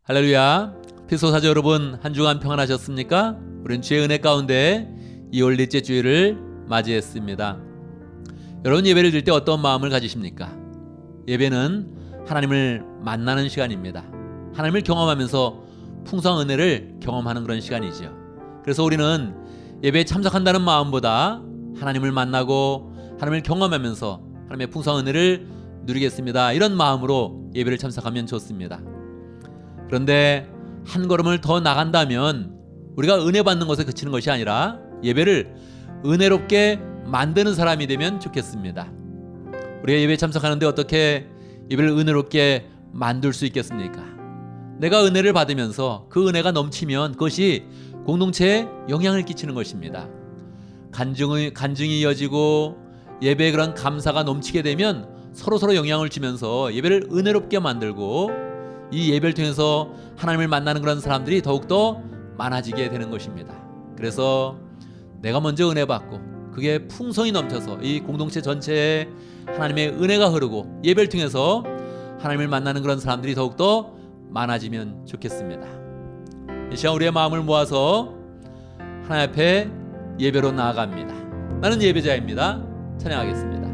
할렐루야. 피소사자 여러분, 한 주간 평안하셨습니까? 우린 주의 은혜 가운데 2월 넷째 주일을 맞이했습니다. 여러분, 예배를 드릴 때 어떤 마음을 가지십니까? 예배는 하나님을 만나는 시간입니다. 하나님을 경험하면서 풍성한 은혜를 경험하는 그런 시간이죠. 그래서 우리는 예배에 참석한다는 마음보다 하나님을 만나고 하나님을 경험하면서 하나님의 풍성한 은혜를 누리겠습니다, 이런 마음으로 예배를 참석하면 좋습니다. 그런데 한 걸음을 더 나간다면 우리가 은혜 받는 것에 그치는 것이 아니라 예배를 은혜롭게 만드는 사람이 되면 좋겠습니다. 우리가 예배에 참석하는데 어떻게 예배를 은혜롭게 만들 수 있겠습니까? 내가 은혜를 받으면서 그 은혜가 넘치면 그것이 공동체에 영향을 끼치는 것입니다. 간증이 이어지고 예배에 그런 감사가 넘치게 되면 서로 영향을 주면서 예배를 은혜롭게 만들고 이 예배를 통해서 하나님을 만나는 그런 사람들이 더욱더 많아지게 되는 것입니다. 그래서 내가 먼저 은혜 받고 그게 풍성이 넘쳐서 이 공동체 전체에 하나님의 은혜가 흐르고 예배를 통해서 하나님을 만나는 그런 사람들이 더욱더 많아지면 좋겠습니다. 이 시간 우리의 마음을 모아서 하나님 앞에 예배로 나아갑니다. 나는 예배자입니다. 찬양하겠습니다.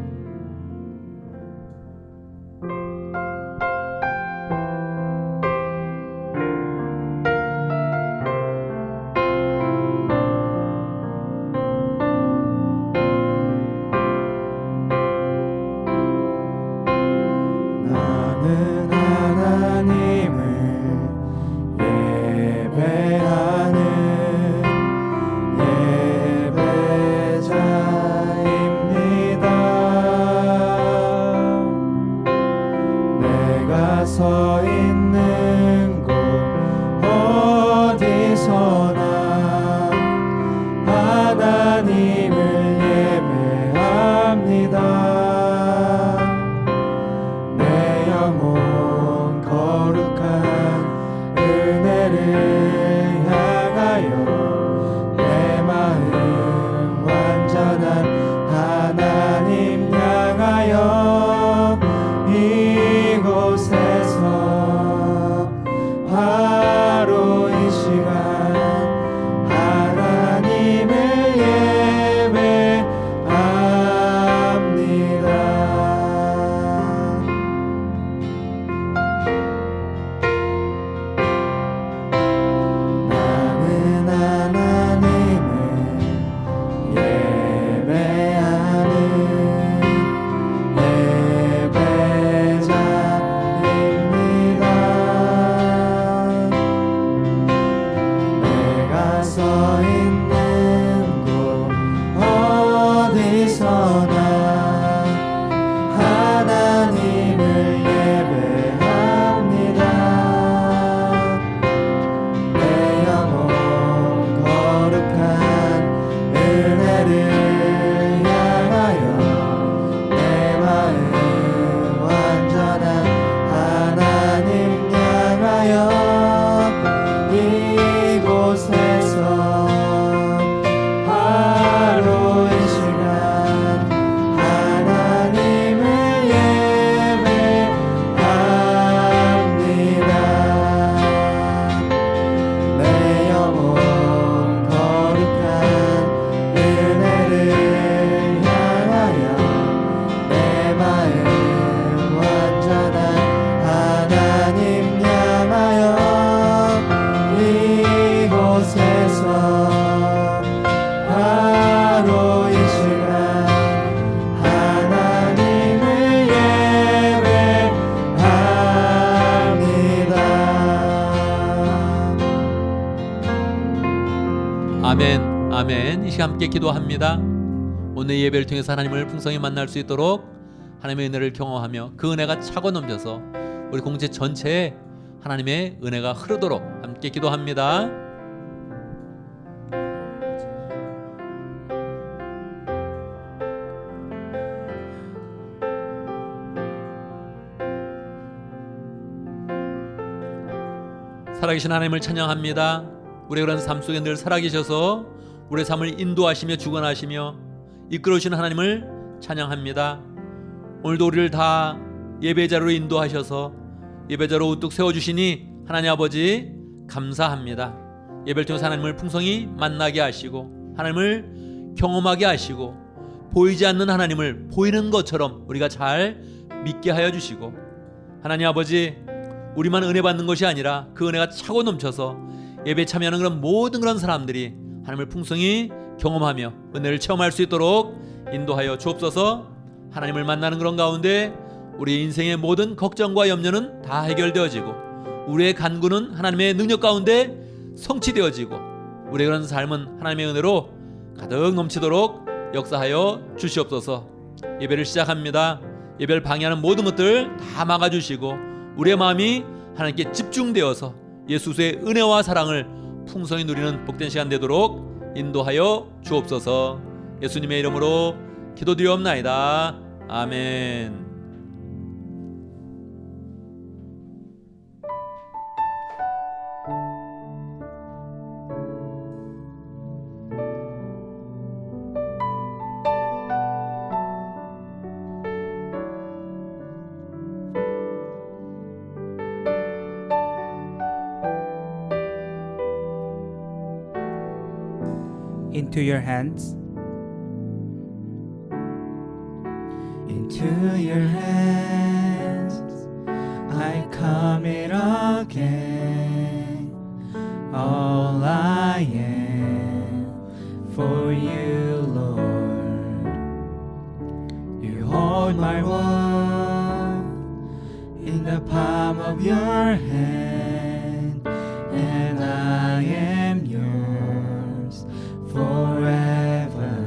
서 있는 곳 어디서나 하나님을 예배합니다. 내 영혼 거룩한 은혜를 향하여 내 마음 완전한 하나님 향하여 이곳에서 바로 이 시간 하나님을 예배합니다. 나는 하나님을 예배하는 서 있는 곳 어디서나 하나님을 예배합니다. 내 영혼 거룩한 은혜를 향하여 내 마음 완전한 하나님 향하여 이곳에서 바로 이 시간 하나님을 예배합니다. 내 영혼 거룩한 은혜를 향하여 내 마음 완전한 하나님 향하여 이곳에서 바로 이 시간 하나님을 예배합니다. 아멘, 아멘. 이 시간 함께 기도합니다. 오늘 예배를 통해서 하나님을 풍성히 만날 수 있도록 하나님의 은혜를 경험하며 그 은혜가 차고 넘쳐서 우리 공동체 전체에 하나님의 은혜가 흐르도록 함께 기도합니다. 살아계신 하나님을 찬양합니다. 우리의 그런 삶 속에 늘 살아계셔서 우리의 삶을 인도하시며 주관하시며 이끌어주시는 하나님을 찬양합니다. 오늘도 우리를 다 예배자로 인도하셔서 예배자로 우뚝 세워주시니 하나님 아버지 감사합니다. 예배를 통해서 하나님을 풍성히 만나게 하시고 하나님을 경험하게 하시고 보이지 않는 하나님을 보이는 것처럼 우리가 잘 믿게 하여 주시고 하나님 아버지 우리만 은혜 받는 것이 아니라 그 은혜가 차고 넘쳐서 예배에 참여하는 그런 모든 그런 사람들이 하나님을 풍성히 경험하며 은혜를 체험할 수 있도록 인도하여 주옵소서. 하나님을 만나는 그런 가운데 우리 인생의 모든 걱정과 염려는 다 해결되어지고 우리의 간구는 하나님의 능력 가운데 성취되어지고 우리의 그런 삶은 하나님의 은혜로 가득 넘치도록 역사하여 주시옵소서. 예배를 시작합니다. 예배를 방해하는 모든 것들 다 막아주시고 우리의 마음이 하나님께 집중되어서 예수의 은혜와 사랑을 풍성히 누리는 복된 시간 되도록 인도하여 주옵소서. 예수님의 이름으로 기도드리옵나이다. 아멘. Into your hands, Into your hands I commit again. All I am for you, Lord. You hold my world in the palm of your hand, and I am yours forever.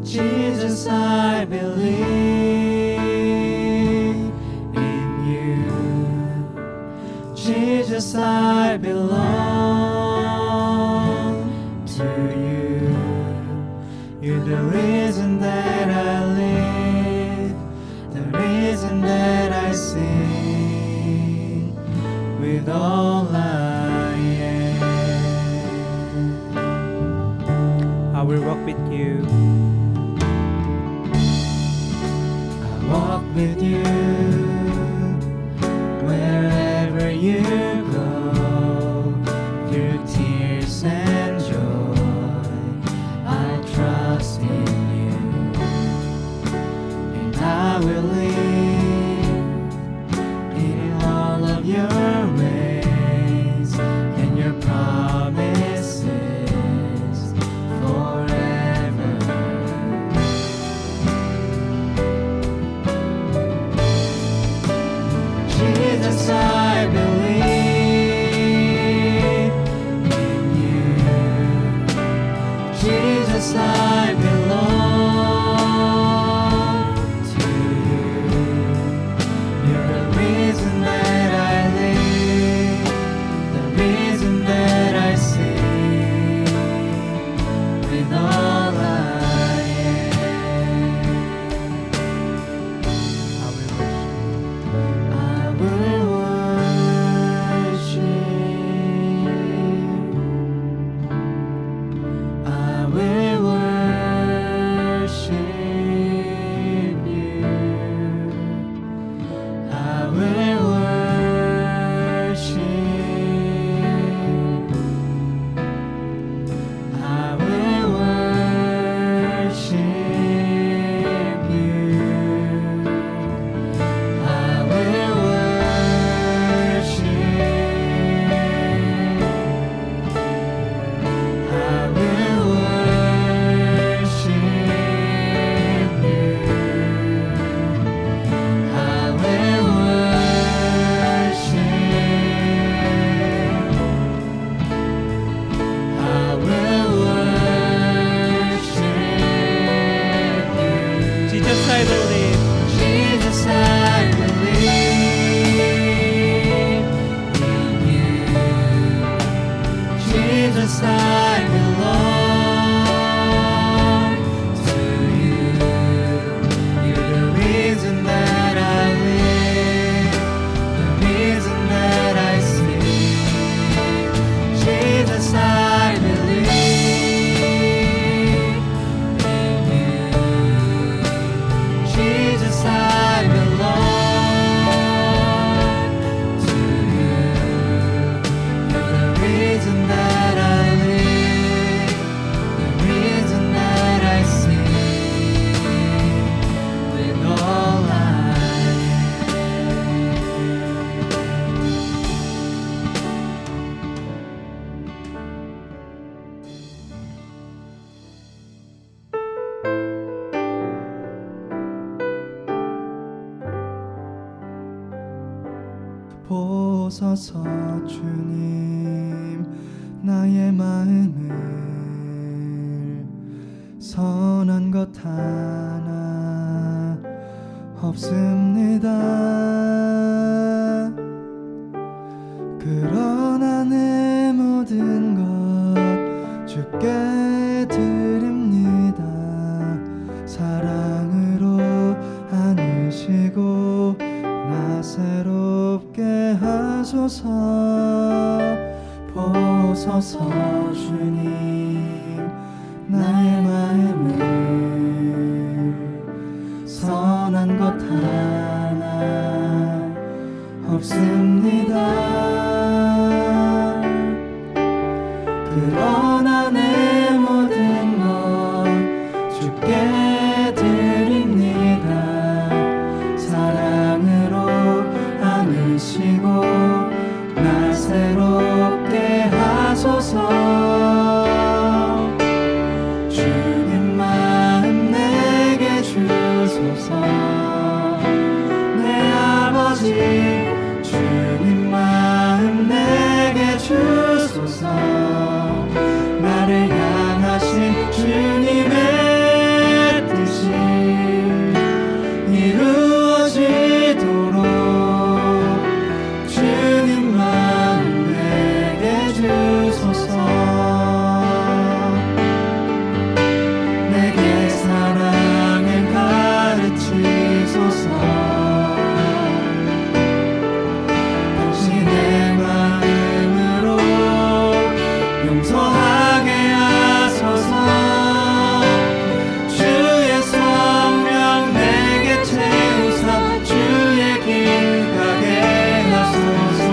Jesus, I believe in you. Jesus, I belong to you. You're the reason that I live, the reason that I sing with all I am. I will walk with you. Walk with you wherever you go, through tears and joy. I trust in you, and I will live in all of your ways and your promises forever. Jesus, I believe in you. Jesus, I belong to you. You're the reason that I live, the reason that I sing with all I am. I will worship. I will worship. I will worship. 보소서 주님 나의 마음을 선한 것 하나 없습니다. 그러나 내 모든 것 주께 드립니다. 사랑으로 안으시고 나 새롭게 하소서. 보소서 주님 나의 마음을 선한 것 하나 없습니다. 그러나 내 모든 것 주께 드립니다. 사랑으로 안으시고 나 새롭게 하소서. 주님 마음 내게 주소서. 내 아버지 주님 마음 내게 주소서. 나를 향하신 주님의 뜻이 이루어지도록 주님 마음 내게 주소서. 내게 사랑을 가르치소서. 당신의 마음으로 용서하게 하소서. 주의 성령 내게 채우사 주의 길 가게 하소서.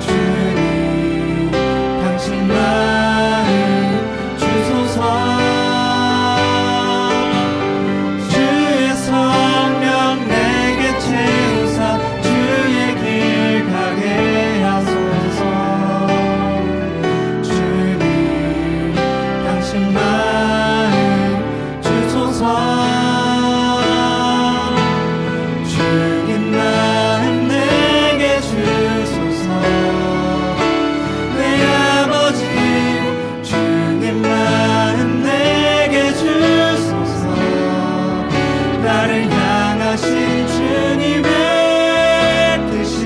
주님 당신 마음 주소서. 주의 성령 내게 채우사 주의 길 가게 하소서. 주님 당신 마음 주소서. 주님 마음 내게 주소서. 내 아버지 주님 마음 내게 주소서. 나를 향하신 주님의 뜻이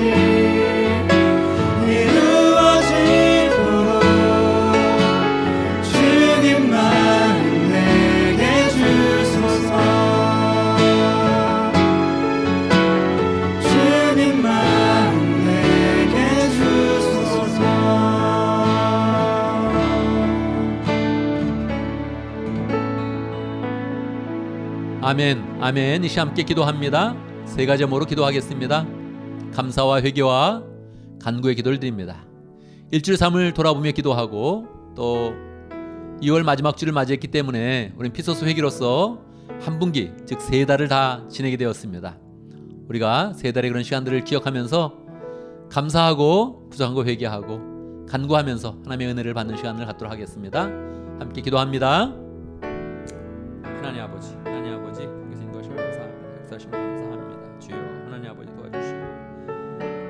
이루어지도록 주님 마음 내게 주소서. 주님 마음 내게 주소서. 아멘, 아멘. 이 시간 함께 기도합니다. 세 가지 제목으로 기도하겠습니다. 감사와 회개와 간구의 기도를 드립니다. 일주일 3을 돌아보며 기도하고 또 2월 마지막 주를 맞이했기 때문에 우리는 피소스 회기로서 한 분기, 즉 세 달을 다 지내게 되었습니다. 우리가 세 달의 그런 시간들을 기억하면서 감사하고 부족한 거 회개하고 간구하면서 하나님의 은혜를 받는 시간을 갖도록 하겠습니다. 함께 기도합니다. 하나님 아버지, 하나님 아버지, 거기서 인도하시면 감사합니다. 역사하시면 감사합니다. 주여, 하나님 아버지 도와주시고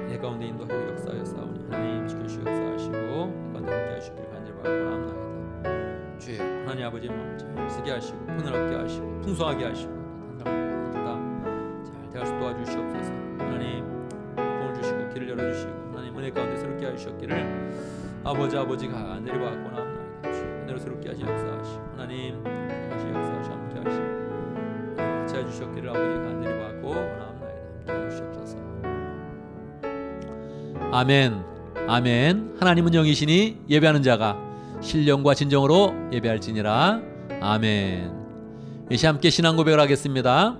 내 가운데 인도하시고 역사하였사오니 하나님 지켜주시고 역사하시고 내 가운데 함께 하시기를 간절히 바라옵나이다. 주여, 하나님 아버지 마음 잘 쓰게 하시고 분을 얻게 하시고 풍성하게 하시고 잘 대할 수 도와주시옵소서. 하나님 공을 주시고 길을 열어주시고 하나님 은혜 가운데 새롭게 하시옵기를 아버지가 간절히 바라옵나이다. 주여, 은혜로 새롭게 하시 역사하시고 하나님 역사하시 함께 하시고 같이 해주셨기를 아버지 간절히 받고 원하옵나이다. 함께 해주시옵소서. 아멘, 아멘. 하나님은 영이시니 예배하는 자가 신령과 진정으로 예배할지니라. 아멘. 이 시간 함께 신앙 고백을 하겠습니다.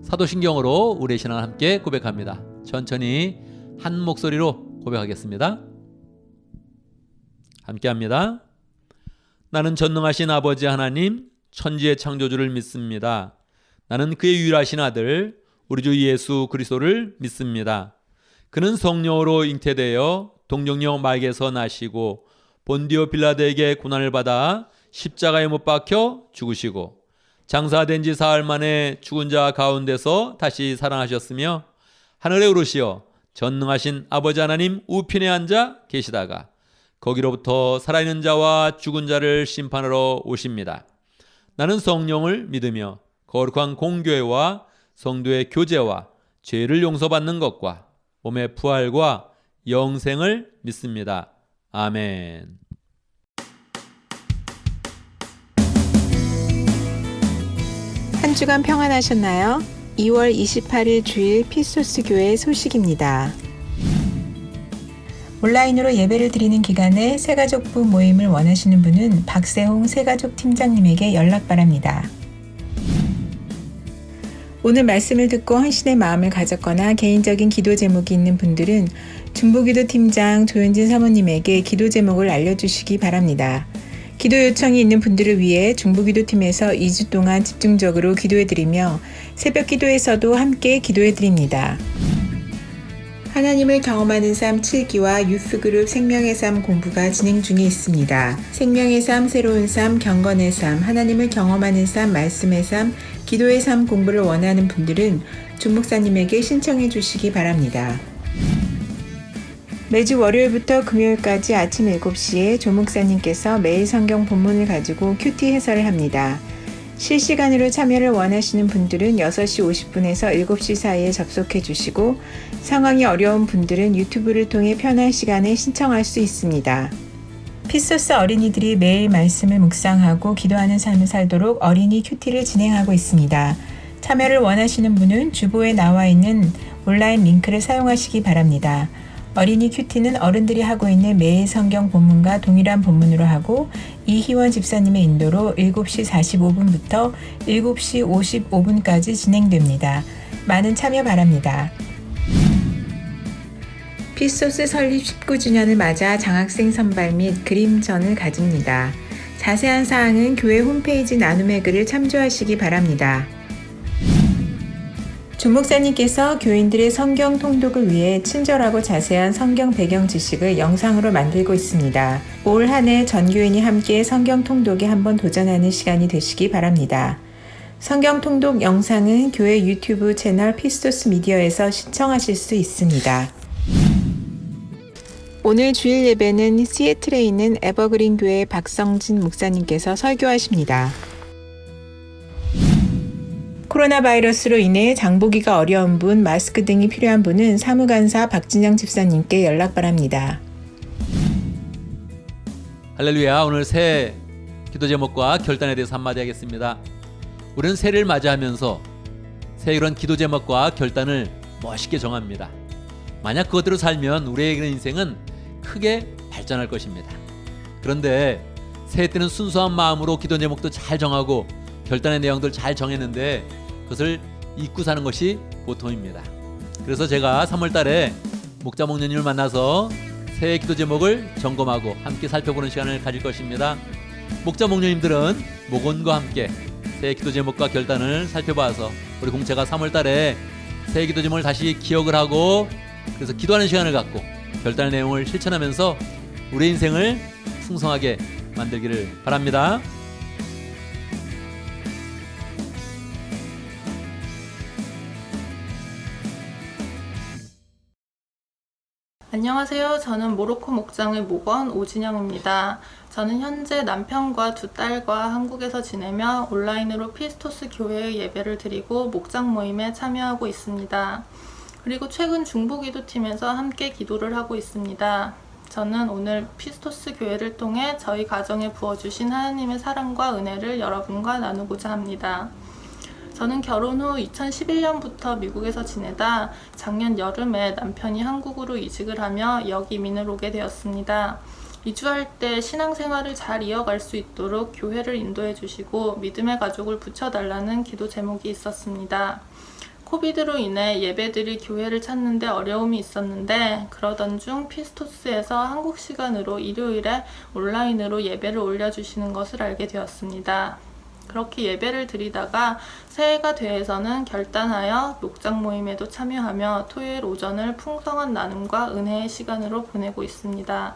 사도신경으로 우리의 신앙을 함께 고백합니다. 천천히 한 목소리로 고백하겠습니다. 함께합니다. 나는 전능하신 아버지 하나님 천지의 창조주를 믿습니다. 나는 그의 유일하신 아들 우리 주 예수 그리스도를 믿습니다. 그는 성령으로 잉태되어 동정녀 마에게서 나시고 본디오 빌라도에게 고난을 받아 십자가에 못 박혀 죽으시고 장사된 지 사흘 만에 죽은 자 가운데서 다시 살아나셨으며 하늘에 오르시어 전능하신 아버지 하나님 우편에 앉아 계시다가 거기로부터 살아있는 자와 죽은 자를 심판하러 오십니다. 나는 성령을 믿으며 거룩한 공교회와 성도의 교제와 죄를 용서받는 것과 몸의 부활과 영생을 믿습니다. 아멘. 한 주간 평안하셨나요? 2월 28일 주일 피소스 교회 소식입니다. 온라인으로 예배를 드리는 기간에 새가족부 모임을 원하시는 분은 박세홍 새가족 팀장님에게 연락 바랍니다. 오늘 말씀을 듣고 헌신의 마음을 가졌거나 개인적인 기도 제목이 있는 분들은 중보기도 팀장 조윤진 사모님에게 기도 제목을 알려주시기 바랍니다. 기도 요청이 있는 분들을 위해 중보기도팀에서 2주 동안 집중적으로 기도해드리며 새벽 기도에서도 함께 기도해드립니다. 하나님을 경험하는 삶 7기와 유스그룹 생명의 삶 공부가 진행 중에 있습니다. 생명의 삶, 새로운 삶, 경건의 삶, 하나님을 경험하는 삶, 말씀의 삶, 기도의 삶 공부를 원하는 분들은 주목사님에게 신청해 주시기 바랍니다. 매주 월요일부터 금요일까지 아침 7시에 조목사님께서 매일 성경 본문을 가지고 큐티 해설을 합니다. 실시간으로 참여를 원하시는 분들은 6시 50분에서 7시 사이에 접속해 주시고 상황이 어려운 분들은 유튜브를 통해 편한 시간에 신청할 수 있습니다. 피소스 어린이들이 매일 말씀을 묵상하고 기도하는 삶을 살도록 어린이 큐티를 진행하고 있습니다. 참여를 원하시는 분은 주보에 나와 있는 온라인 링크를 사용하시기 바랍니다. 어린이 큐티는 어른들이 하고 있는 매일 성경 본문과 동일한 본문으로 하고 이희원 집사님의 인도로 7시 45분부터 7시 55분까지 진행됩니다. 많은 참여 바랍니다. 피소스 설립 19주년을 맞아 장학생 선발 및 그림전을 가집니다. 자세한 사항은 교회 홈페이지 나눔의 글을 참조하시기 바랍니다. 주목사님께서 교인들의 성경 통독을 위해 친절하고 자세한 성경 배경 지식을 영상으로 만들고 있습니다. 올 한 해 전교인이 함께 성경 통독에 한번 도전하는 시간이 되시기 바랍니다. 성경 통독 영상은 교회 유튜브 채널 피스토스 미디어에서 시청하실 수 있습니다. 오늘 주일 예배는 시애틀에 있는 에버그린 교회 박성진 목사님께서 설교하십니다. 코로나 바이러스로 인해 장보기가 어려운 분, 마스크 등이 필요한 분은 사무간사 박진영 집사님께 연락 바랍니다. 할렐루야. 오늘 새 기도 제목과 결단에 대해서 한마디 하겠습니다. 우리는 새해를 맞이하면서 새 이런 기도 제목과 결단을 멋있게 정합니다. 만약 그것대로 살면 우리의 인생은 크게 발전할 것입니다. 그런데 새해 때는 순수한 마음으로 기도 제목도 잘 정하고 결단의 내용들 잘 정했는데 그것을 잊고 사는 것이 보통입니다. 그래서 제가 3월 달에 목자 목녀님을 만나서 새해 기도 제목을 점검하고 함께 살펴보는 시간을 가질 것입니다. 목자 목녀님들은 목원과 함께 새해 기도 제목과 결단을 살펴봐서 우리 공채가 3월 달에 새해 기도 제목을 다시 기억을 하고 그래서 기도하는 시간을 갖고 결단의 내용을 실천하면서 우리 인생을 풍성하게 만들기를 바랍니다. 안녕하세요. 저는 모로코 목장의 목원 오진영입니다. 저는 현재 남편과 두 딸과 한국에서 지내며 온라인으로 피스토스 교회의 예배를 드리고 목장 모임에 참여하고 있습니다. 그리고 최근 중보기도팀에서 함께 기도를 하고 있습니다. 저는 오늘 피스토스 교회를 통해 저희 가정에 부어주신 하나님의 사랑과 은혜를 여러분과 나누고자 합니다. 저는 결혼 후 2011년부터 미국에서 지내다 작년 여름에 남편이 한국으로 이직을 하며 역이민을 오게 되었습니다. 이주할 때 신앙생활을 잘 이어갈 수 있도록 교회를 인도해 주시고 믿음의 가족을 붙여달라는 기도 제목이 있었습니다. 코비드로 인해 예배드릴 교회를 찾는데 어려움이 있었는데 그러던 중 피스토스에서 한국 시간으로 일요일에 온라인으로 예배를 올려주시는 것을 알게 되었습니다. 그렇게 예배를 드리다가 새해가 되어서는 결단하여 목장 모임에도 참여하며 토요일 오전을 풍성한 나눔과 은혜의 시간으로 보내고 있습니다.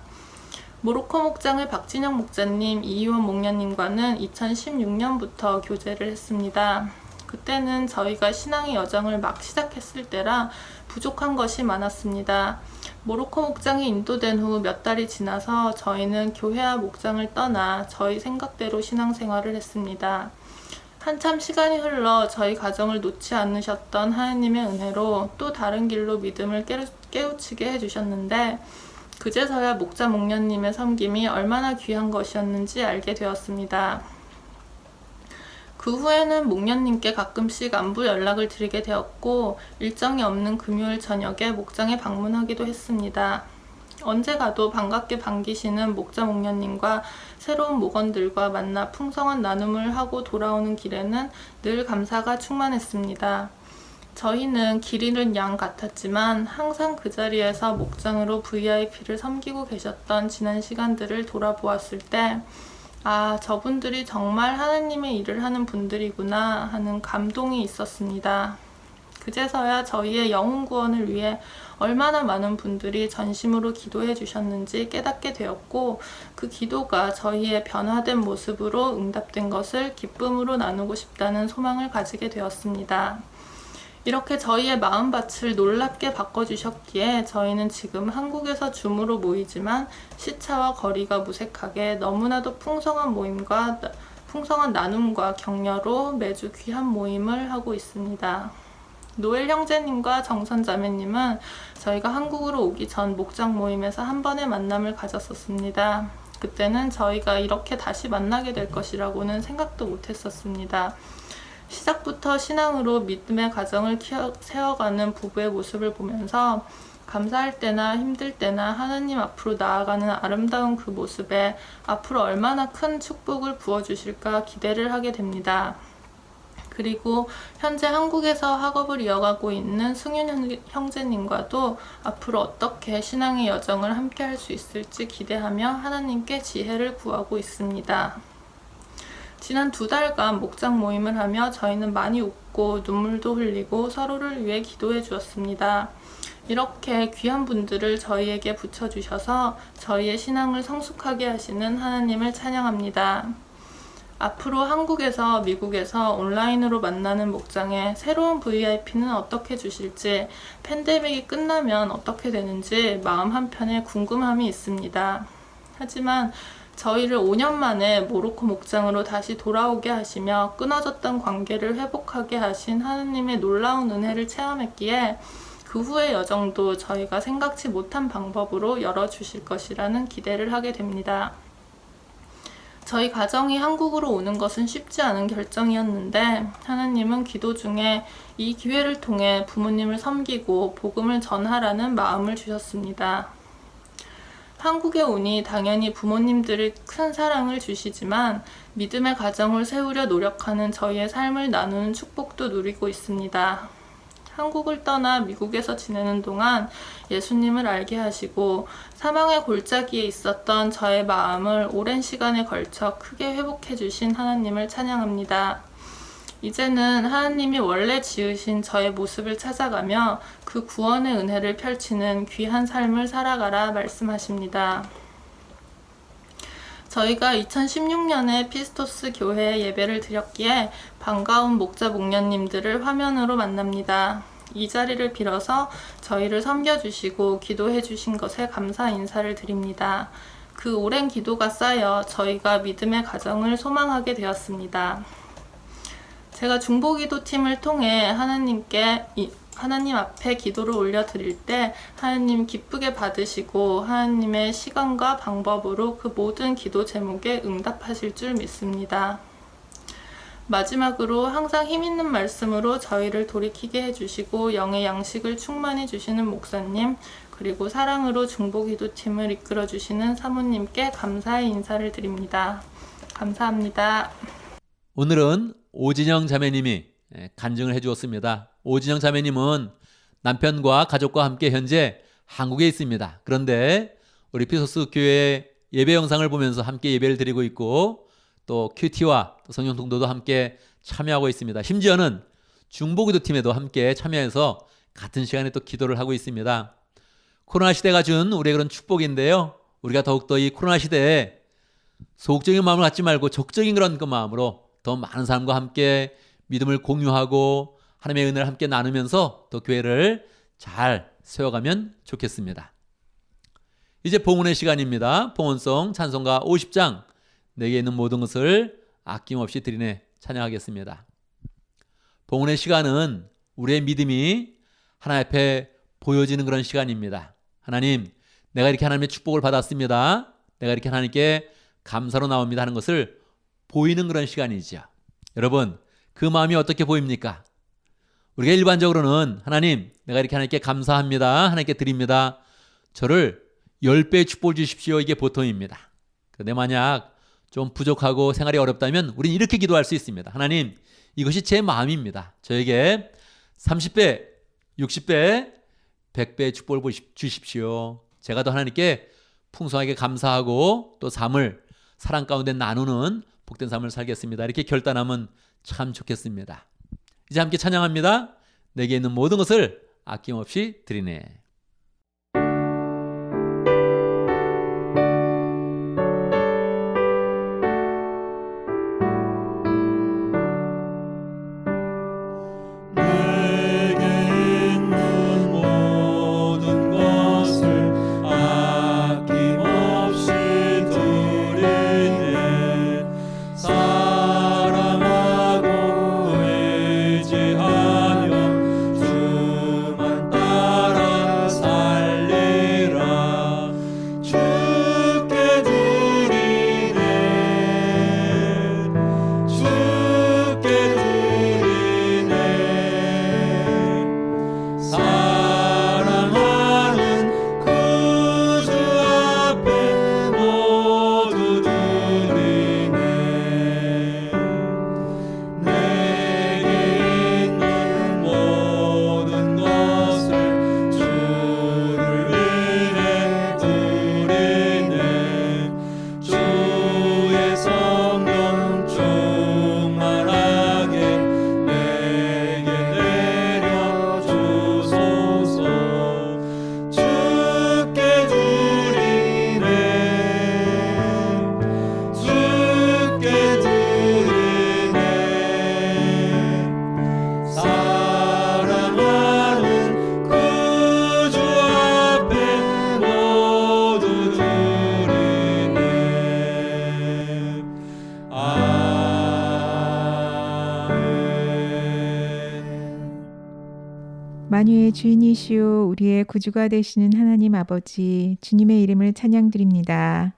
모로코 목장의 박진영 목자님, 이희원 목녀님과는 2016년부터 교제를 했습니다. 그때는 저희가 신앙의 여정을 막 시작했을 때라 부족한 것이 많았습니다. 모로코 목장이 인도된 후 몇 달이 지나서 저희는 교회와 목장을 떠나 저희 생각대로 신앙생활을 했습니다. 한참 시간이 흘러 저희 가정을 놓지 않으셨던 하나님의 은혜로 또 다른 길로 믿음을 깨우치게 해주셨는데 그제서야 목자 목녀님의 섬김이 얼마나 귀한 것이었는지 알게 되었습니다. 그 후에는 목녀님께 가끔씩 안부 연락을 드리게 되었고 일정이 없는 금요일 저녁에 목장에 방문하기도 했습니다. 언제 가도 반갑게 반기시는 목자 목녀님과 새로운 목원들과 만나 풍성한 나눔을 하고 돌아오는 길에는 늘 감사가 충만했습니다. 저희는 길 잃은 양 같았지만 항상 그 자리에서 목장으로 VIP를 섬기고 계셨던 지난 시간들을 돌아보았을 때 아, 저분들이 정말 하나님의 일을 하는 분들이구나 하는 감동이 있었습니다. 그제서야 저희의 영혼 구원을 위해 얼마나 많은 분들이 전심으로 기도해 주셨는지 깨닫게 되었고 그 기도가 저희의 변화된 모습으로 응답된 것을 기쁨으로 나누고 싶다는 소망을 가지게 되었습니다. 이렇게 저희의 마음밭을 놀랍게 바꿔주셨기에 저희는 지금 한국에서 줌으로 모이지만 시차와 거리가 무색하게 너무나도 풍성한 모임과 풍성한 나눔과 격려로 매주 귀한 모임을 하고 있습니다. 노엘 형제님과 정선 자매님은 저희가 한국으로 오기 전 목장 모임에서 한 번의 만남을 가졌었습니다. 그때는 저희가 이렇게 다시 만나게 될 것이라고는 생각도 못했었습니다. 시작부터 신앙으로 믿음의 가정을 세워가는 부부의 모습을 보면서 감사할 때나 힘들 때나 하나님 앞으로 나아가는 아름다운 그 모습에 앞으로 얼마나 큰 축복을 부어주실까 기대를 하게 됩니다. 그리고 현재 한국에서 학업을 이어가고 있는 승윤 형제님과도 앞으로 어떻게 신앙의 여정을 함께 할 수 있을지 기대하며 하나님께 지혜를 구하고 있습니다. 지난 2달간 목장 모임을 하며 저희는 많이 웃고 눈물도 흘리고 서로를 위해 기도해 주었습니다. 이렇게 귀한 분들을 저희에게 붙여주셔서 저희의 신앙을 성숙하게 하시는 하나님을 찬양합니다. 앞으로 한국에서 미국에서 온라인으로 만나는 목장에 새로운 VIP는 어떻게 주실지, 팬데믹이 끝나면 어떻게 되는지 마음 한편에 궁금함이 있습니다. 하지만 저희를 5년 만에 모로코 목장으로 다시 돌아오게 하시며 끊어졌던 관계를 회복하게 하신 하나님의 놀라운 은혜를 체험했기에 그 후의 여정도 저희가 생각지 못한 방법으로 열어주실 것이라는 기대를 하게 됩니다. 저희 가정이 한국으로 오는 것은 쉽지 않은 결정이었는데 하나님은 기도 중에 이 기회를 통해 부모님을 섬기고 복음을 전하라는 마음을 주셨습니다. 한국에 오니 당연히 부모님들이 큰 사랑을 주시지만 믿음의 가정을 세우려 노력하는 저희의 삶을 나누는 축복도 누리고 있습니다. 한국을 떠나 미국에서 지내는 동안 예수님을 알게 하시고 사망의 골짜기에 있었던 저의 마음을 오랜 시간에 걸쳐 크게 회복해 주신 하나님을 찬양합니다. 이제는 하나님이 원래 지으신 저의 모습을 찾아가며 그 구원의 은혜를 펼치는 귀한 삶을 살아가라 말씀하십니다. 저희가 2016년에 피스토스 교회에 예배를 드렸기에 반가운 목자 목녀님들을 화면으로 만납니다. 이 자리를 빌어서 저희를 섬겨주시고 기도해주신 것에 감사 인사를 드립니다. 그 오랜 기도가 쌓여 저희가 믿음의 가정을 소망하게 되었습니다. 제가 중보기도팀을 통해 하나님 앞에 기도를 올려드릴 때 하나님 기쁘게 받으시고 하나님의 시간과 방법으로 그 모든 기도 제목에 응답하실 줄 믿습니다. 마지막으로 항상 힘있는 말씀으로 저희를 돌이키게 해주시고 영의 양식을 충만히 주시는 목사님, 그리고 사랑으로 중보기도팀을 이끌어주시는 사모님께 감사의 인사를 드립니다. 감사합니다. 오늘은 오진영 자매님이 간증을 해주었습니다. 오진영 자매님은 남편과 가족과 함께 현재 한국에 있습니다. 그런데 우리 피소스 교회 예배 영상을 보면서 함께 예배를 드리고 있고 또 큐티와 또 성령 통도도 함께 참여하고 있습니다. 심지어는 중보기도팀에도 함께 참여해서 같은 시간에 또 기도를 하고 있습니다. 코로나 시대가 준 우리의 그런 축복인데요. 우리가 더욱더 이 코로나 시대에 소극적인 마음을 갖지 말고 적극적인 그런 그 마음으로 더 많은 사람과 함께 믿음을 공유하고 하나님의 은혜를 함께 나누면서 또 교회를 잘 세워가면 좋겠습니다. 이제 봉헌의 시간입니다. 봉헌송 찬송가 50장 내게 있는 모든 것을 아낌없이 드리네 찬양하겠습니다. 봉헌의 시간은 우리의 믿음이 하나님 앞에 보여지는 그런 시간입니다. 하나님, 내가 이렇게 하나님의 축복을 받았습니다. 내가 이렇게 하나님께 감사로 나옵니다 하는 것을 보이는 그런 시간이죠. 여러분, 그 마음이 어떻게 보입니까? 우리가 일반적으로는 하나님, 내가 이렇게 하나님께 감사합니다. 하나님께 드립니다. 저를 10배의 축복을 주십시오. 이게 보통입니다. 그런데 만약 좀 부족하고 생활이 어렵다면 우리는 이렇게 기도할 수 있습니다. 하나님, 이것이 제 마음입니다. 저에게 30배, 60배, 100배의 축복을 주십시오. 제가 더 하나님께 풍성하게 감사하고 또 삶을 사랑 가운데 나누는 복된 삶을 살겠습니다. 이렇게 결단하면 참 좋겠습니다. 이제 함께 찬양합니다. 내게 있는 모든 것을 아낌없이 드리네. 내게 있는 모든 것을 아낌없이 드리네. 사랑하고 의지하며 주만 따라 살리라. 주께 드리네. 주께 드리네. 사랑하는 구주 앞에 모두 드리네. 내게 있는 모든 것을 주를 위해 드리네. 주의 성령 충만하게 내게 내려주소서. 주께 드리네. 주께 드리네. 사랑하는 구주 앞에 모두 드리네. 아멘. 만유의 주인이시오 우리의 구주가 되시는 하나님 아버지, 주님의 이름을 찬양드립니다.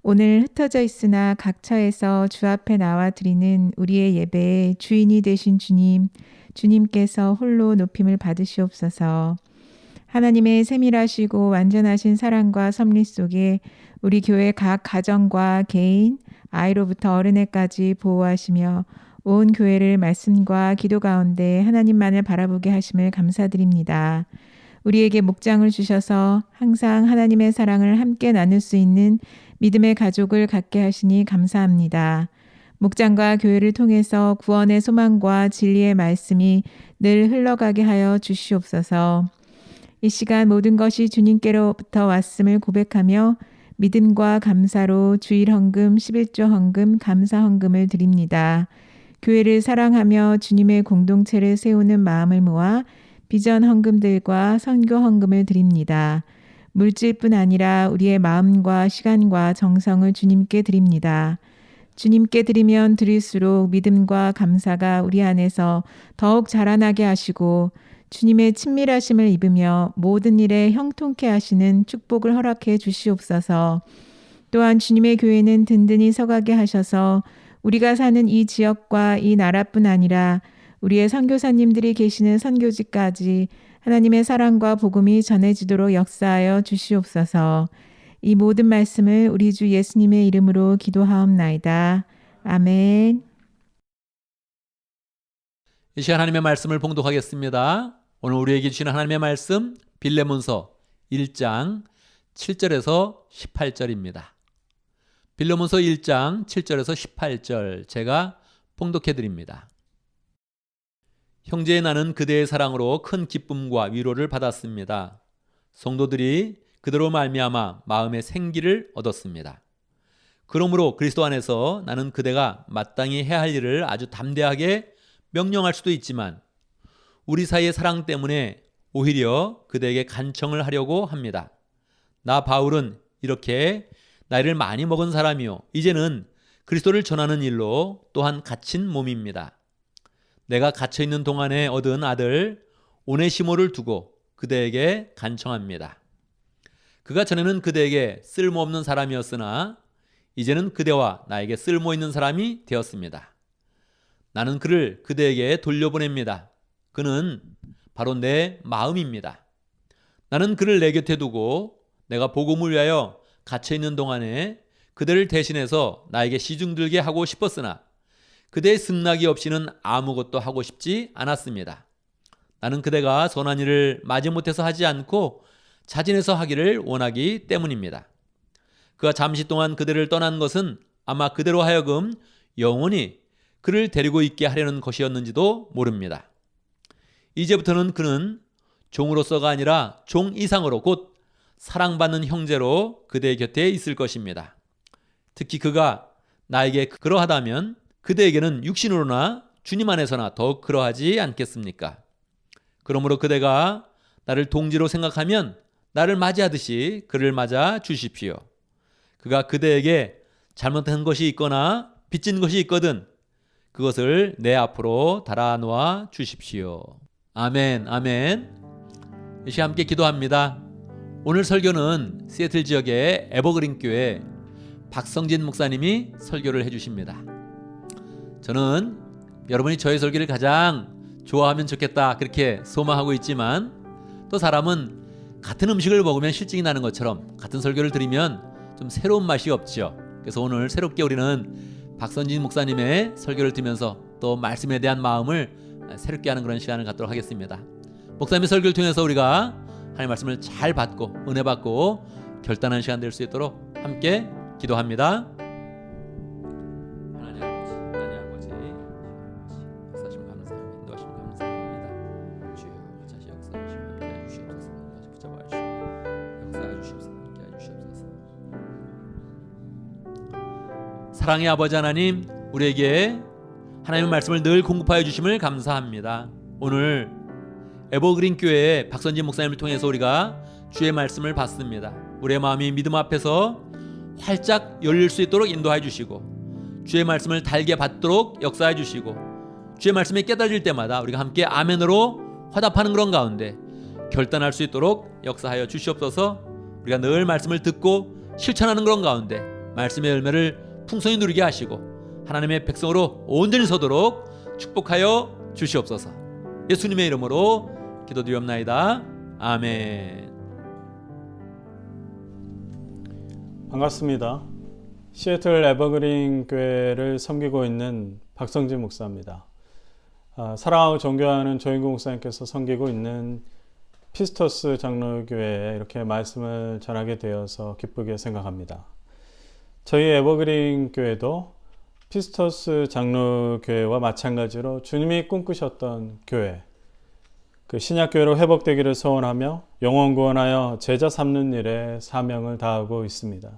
오늘 흩어져 있으나 각처에서 주 앞에 나와 드리는 우리의 예배의 주인이 되신 주님, 주님께서 홀로 높임을 받으시옵소서. 하나님의 세밀하시고 완전하신 사랑과 섭리 속에 우리 교회 각 가정과 개인, 아이로부터 어른에까지 보호하시며 온 교회를 말씀과 기도 가운데 하나님만을 바라보게 하심을 감사드립니다. 우리에게 목장을 주셔서 항상 하나님의 사랑을 함께 나눌 수 있는 믿음의 가족을 갖게 하시니 감사합니다. 목장과 교회를 통해서 구원의 소망과 진리의 말씀이 늘 흘러가게 하여 주시옵소서. 이 시간 모든 것이 주님께로부터 왔음을 고백하며 믿음과 감사로 주일 헌금, 11조 헌금, 감사 헌금을 드립니다. 교회를 사랑하며 주님의 공동체를 세우는 마음을 모아 비전 헌금들과 선교 헌금을 드립니다. 물질뿐 아니라 우리의 마음과 시간과 정성을 주님께 드립니다. 주님께 드리면 드릴수록 믿음과 감사가 우리 안에서 더욱 자라나게 하시고 주님의 친밀하심을 입으며 모든 일에 형통케 하시는 축복을 허락해 주시옵소서. 또한 주님의 교회는 든든히 서가게 하셔서 우리가 사는 이 지역과 이 나라뿐 아니라 우리의 선교사님들이 계시는 선교지까지 하나님의 사랑과 복음이 전해지도록 역사하여 주시옵소서. 이 모든 말씀을 우리 주 예수님의 이름으로 기도하옵나이다. 아멘. 이 시간 하나님의 말씀을 봉독하겠습니다. 오늘 우리에게 주시는 하나님의 말씀 빌레몬서 1장 7절에서 18절입니다. 빌레몬서 1장 7절에서 18절 제가 봉독해 드립니다. 형제의 나는 그대의 사랑으로 큰 기쁨과 위로를 받았습니다. 성도들이 그대로 말미암아 마음의 생기를 얻었습니다. 그러므로 그리스도 안에서 나는 그대가 마땅히 해야 할 일을 아주 담대하게 명령할 수도 있지만 우리 사이의 사랑 때문에 오히려 그대에게 간청을 하려고 합니다. 나 바울은 이렇게 나이를 많이 먹은 사람이요 이제는 그리스도를 전하는 일로 또한 갇힌 몸입니다. 내가 갇혀있는 동안에 얻은 아들 오네시모를 두고 그대에게 간청합니다. 그가 전에는 그대에게 쓸모없는 사람이었으나 이제는 그대와 나에게 쓸모있는 사람이 되었습니다. 나는 그를 그대에게 돌려보냅니다. 그는 바로 내 마음입니다. 나는 그를 내 곁에 두고 내가 복음을 위하여 갇혀있는 동안에 그대를 대신해서 나에게 시중들게 하고 싶었으나 그대의 승낙이 없이는 아무것도 하고 싶지 않았습니다. 나는 그대가 선한 일을 마지못해서 하지 않고 자진해서 하기를 원하기 때문입니다. 그가 잠시 동안 그대를 떠난 것은 아마 그대로 하여금 영원히 그를 데리고 있게 하려는 것이었는지도 모릅니다. 이제부터는 그는 종으로서가 아니라 종 이상으로 곧 사랑받는 형제로 그대의 곁에 있을 것입니다. 특히 그가 나에게 그러하다면 그대에게는 육신으로나 주님 안에서나 더욱 그러하지 않겠습니까? 그러므로 그대가 나를 동지로 생각하면 나를 맞이하듯이 그를 맞아 주십시오. 그가 그대에게 잘못한 것이 있거나 빚진 것이 있거든 그것을 내 앞으로 달아놓아 주십시오. 아멘, 아멘. 이 시간 함께 기도합니다. 오늘 설교는 시애틀 지역의 에버그린 교회 박성진 목사님이 설교를 해주십니다. 저는 여러분이 저의 설교를 가장 좋아하면 좋겠다 그렇게 소망하고 있지만 또 사람은 같은 음식을 먹으면 실증이 나는 것처럼 같은 설교를 들으면 좀 새로운 맛이 없죠. 그래서 오늘 새롭게 우리는 박성진 목사님의 설교를 들으면서 또 말씀에 대한 마음을 새롭게 하는 그런 시간을 갖도록 하겠습니다. 목사님의 설교를 통해서 우리가 하나님의 말씀을 잘 받고 은혜 받고 결단하는 시간 될 수 있도록 함께 기도합니다. 하나님 아버지 역사하시면 감사합니다. 인도하시면 감사합니다. 주여 자신 역사하시면 함께 주시옵소서. 붙잡아 주시고 역사해 주시옵소서. 함께 주시옵소서. 사랑의 아버지 하나님, 우리에게 하나님의 말씀을 늘 공급하여 주심을 감사합니다. 오늘 에버그린 교회의 박선진 목사님을 통해서 우리가 주의 말씀을 받습니다. 우리의 마음이 믿음 앞에서 활짝 열릴 수 있도록 인도해 주시고 주의 말씀을 달게 받도록 역사해 주시고 주의 말씀이 깨달아질 때마다 우리가 함께 아멘으로 화답하는 그런 가운데 결단할 수 있도록 역사하여 주시옵소서. 우리가 늘 말씀을 듣고 실천하는 그런 가운데 말씀의 열매를 풍성히 누리게 하시고 하나님의 백성으로 온전히 서도록 축복하여 주시옵소서. 예수님의 이름으로 기도드리옵나이다. 아멘. 반갑습니다. 시애틀 에버그린 교회를 섬기고 있는 박성진 목사입니다. 사랑하고 존경하는 조인구 목사님께서 섬기고 있는 피스토스 장로교회에 이렇게 말씀을 전하게 되어서 기쁘게 생각합니다. 저희 에버그린 교회도 피스토스 장로교회와 마찬가지로 주님이 꿈꾸셨던 교회, 그 신약교회로 회복되기를 소원하며 영혼 구원하여 제자 삼는 일에 사명을 다하고 있습니다.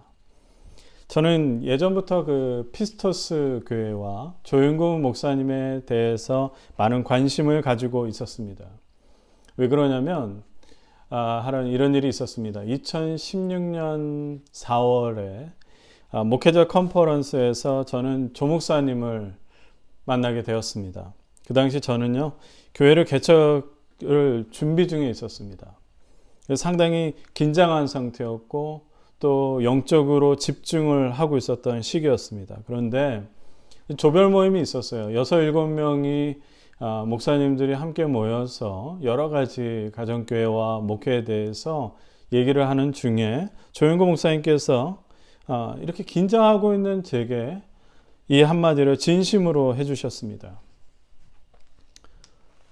저는 예전부터 그 피스토스 교회와 조윤구 목사님에 대해서 많은 관심을 가지고 있었습니다. 왜 그러냐면 이런 일이 있었습니다. 2016년 4월에 목회자 컨퍼런스에서 저는 조 목사님을 만나게 되었습니다. 그 당시 저는요, 교회를 개척을 준비 중에 있었습니다. 상당히 긴장한 상태였고 또 영적으로 집중을 하고 있었던 시기였습니다. 그런데 조별 모임이 있었어요. 6, 7명이 목사님들이 함께 모여서 여러 가지 가정교회와 목회에 대해서 얘기를 하는 중에 조윤구 목사님께서 이렇게 긴장하고 있는 제게 이 한마디를 진심으로 해주셨습니다.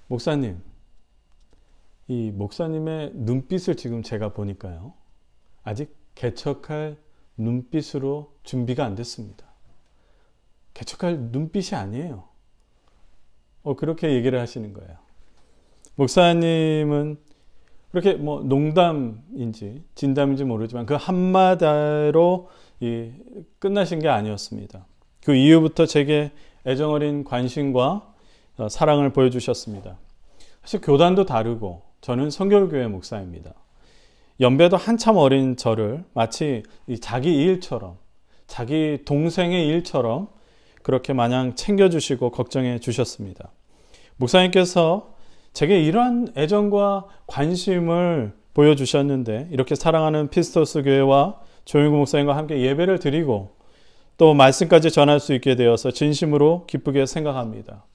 목사님, 이 목사님의 눈빛을 지금 제가 보니까요, 아직 개척할 눈빛으로 준비가 안 됐습니다. 개척할 눈빛이 아니에요. 그렇게 얘기를 하시는 거예요. 목사님은 그렇게 농담인지 진담인지 모르지만 그 한마디로 끝나신 게 아니었습니다. 그 이후부터 제게 애정어린 관심과 사랑을 보여주셨습니다. 사실 교단도 다르고 저는 성결교회 목사입니다. 연배도 한참 어린 저를 마치 자기 일처럼, 자기 동생의 일처럼 그렇게 마냥 챙겨주시고 걱정해 주셨습니다. 목사님께서 제게 이러한 애정과 관심을 보여주셨는데 이렇게 사랑하는 피스토스 교회와 조용구 목사님과 함께 예배를 드리고 또 말씀까지 전할 수 있게 되어서 진심으로 기쁘게 생각합니다.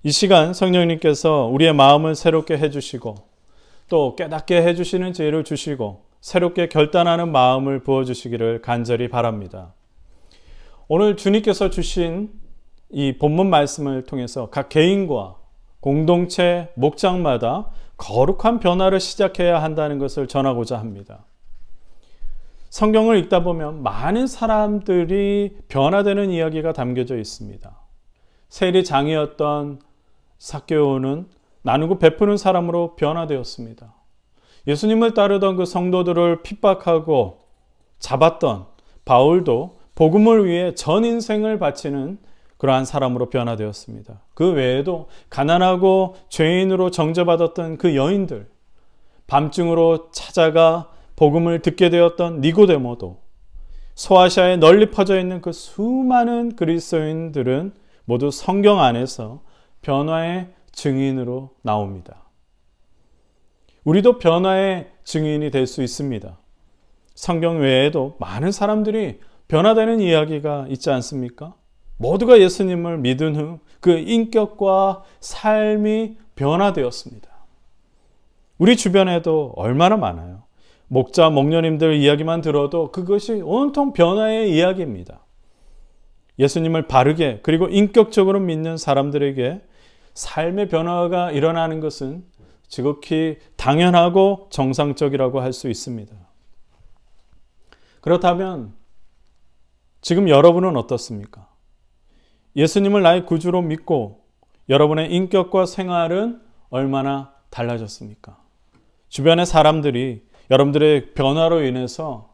이 시간 성령님께서 우리의 마음을 새롭게 해주시고 또 깨닫게 해주시는 지혜를 주시고 새롭게 결단하는 마음을 부어주시기를 간절히 바랍니다. 오늘 주님께서 주신 이 본문 말씀을 통해서 각 개인과 공동체, 목장마다 거룩한 변화를 시작해야 한다는 것을 전하고자 합니다. 성경을 읽다 보면 많은 사람들이 변화되는 이야기가 담겨져 있습니다. 세리장이었던 삭개오는 나누고 베푸는 사람으로 변화되었습니다. 예수님을 따르던 그 성도들을 핍박하고 잡았던 바울도 복음을 위해 전 인생을 바치는 그러한 사람으로 변화되었습니다. 그 외에도 가난하고 죄인으로 정죄받았던 그 여인들, 밤중으로 찾아가 복음을 듣게 되었던 니고데모도, 소아시아에 널리 퍼져 있는 그 수많은 그리스도인들은 모두 성경 안에서 변화의 증인으로 나옵니다. 우리도 변화의 증인이 될 수 있습니다. 성경 외에도 많은 사람들이 변화되는 이야기가 있지 않습니까? 모두가 예수님을 믿은 후 그 인격과 삶이 변화되었습니다. 우리 주변에도 얼마나 많아요. 목자, 목녀님들 이야기만 들어도 그것이 온통 변화의 이야기입니다. 예수님을 바르게 그리고 인격적으로 믿는 사람들에게 삶의 변화가 일어나는 것은 지극히 당연하고 정상적이라고 할 수 있습니다. 그렇다면 지금 여러분은 어떻습니까? 예수님을 나의 구주로 믿고 여러분의 인격과 생활은 얼마나 달라졌습니까? 주변의 사람들이 여러분들의 변화로 인해서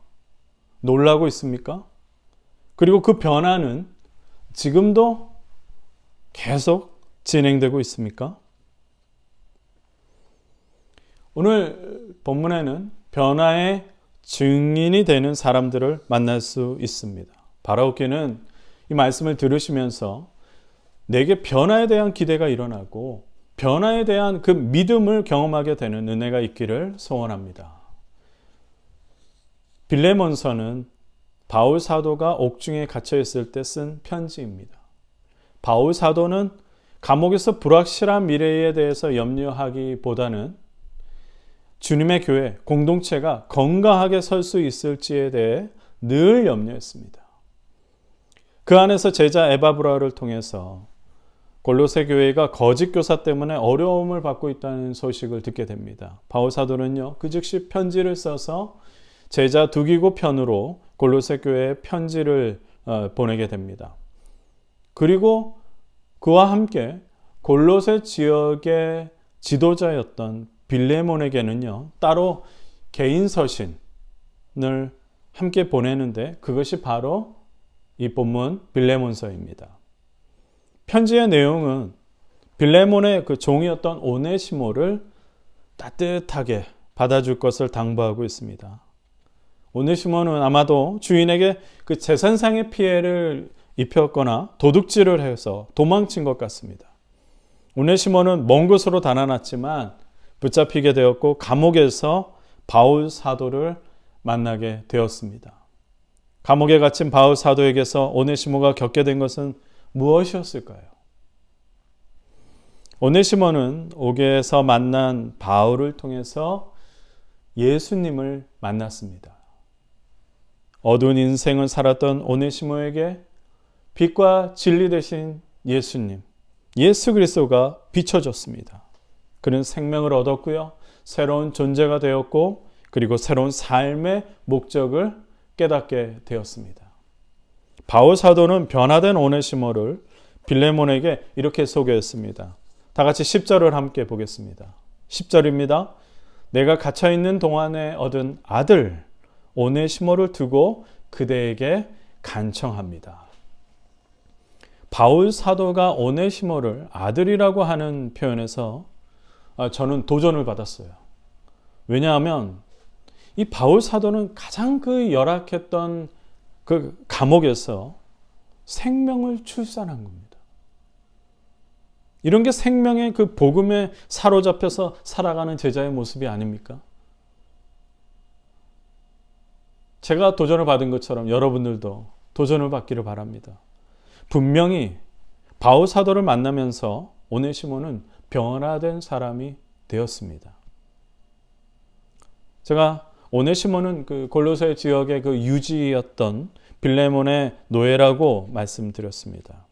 놀라고 있습니까? 그리고 그 변화는 지금도 계속 진행되고 있습니까? 오늘 본문에는 변화의 증인이 되는 사람들을 만날 수 있습니다. 바라오께는 이 말씀을 들으시면서 내게 변화에 대한 기대가 일어나고 변화에 대한 그 믿음을 경험하게 되는 은혜가 있기를 소원합니다. 빌레몬서는 바울 사도가 옥중에 갇혀 있을 때 쓴 편지입니다. 바울 사도는 감옥에서 불확실한 미래에 대해서 염려하기보다는 주님의 교회, 공동체가 건강하게 설 수 있을지에 대해 늘 염려했습니다. 그 안에서 제자 에바브라를 통해서 골로새 교회가 거짓 교사 때문에 어려움을 받고 있다는 소식을 듣게 됩니다. 바울 사도는요, 그 즉시 편지를 써서 제자 두기고 편으로 골로새 교회에 편지를 보내게 됩니다. 그리고 그와 함께 골로새 지역의 지도자였던 빌레몬에게는요, 따로 개인 서신을 함께 보내는데 그것이 바로 이 본문 빌레몬서입니다. 편지의 내용은 빌레몬의 그 종이었던 오네시모를 따뜻하게 받아줄 것을 당부하고 있습니다. 오네시모는 아마도 주인에게 그 재산상의 피해를 입혔거나 도둑질을 해서 도망친 것 같습니다. 오네시모는 먼 곳으로 달아났지만 붙잡히게 되었고 감옥에서 바울 사도를 만나게 되었습니다. 감옥에 갇힌 바울 사도에게서 오네시모가 겪게 된 것은 무엇이었을까요? 오네시모는 옥에서 만난 바울을 통해서 예수님을 만났습니다. 어두운 인생을 살았던 오네시모에게 빛과 진리 되신 예수님, 예수 그리스도가 비춰졌습니다. 그는 생명을 얻었고요. 새로운 존재가 되었고 그리고 새로운 삶의 목적을 깨닫게 되었습니다. 바울 사도는 변화된 오네시모를 빌레몬에게 이렇게 소개했습니다. 다 같이 10절을 함께 보겠습니다. 10절입니다. 내가 갇혀있는 동안에 얻은 아들 오네시모를 두고 그대에게 간청합니다. 바울 사도가 오네시모를 아들이라고 하는 표현에서 저는 도전을 받았어요. 왜냐하면 이 바울 사도는 가장 그 열악했던 그 감옥에서 생명을 출산한 겁니다. 이런 게 생명의 그 복음에 사로잡혀서 살아가는 제자의 모습이 아닙니까? 제가 도전을 받은 것처럼 여러분들도 도전을 받기를 바랍니다. 분명히 바울 사도를 만나면서 오네시모는 변화된 사람이 되었습니다. 제가 오네시모는 그 골로새 지역의 그 유지였던 빌레몬의 노예라고 말씀드렸습니다.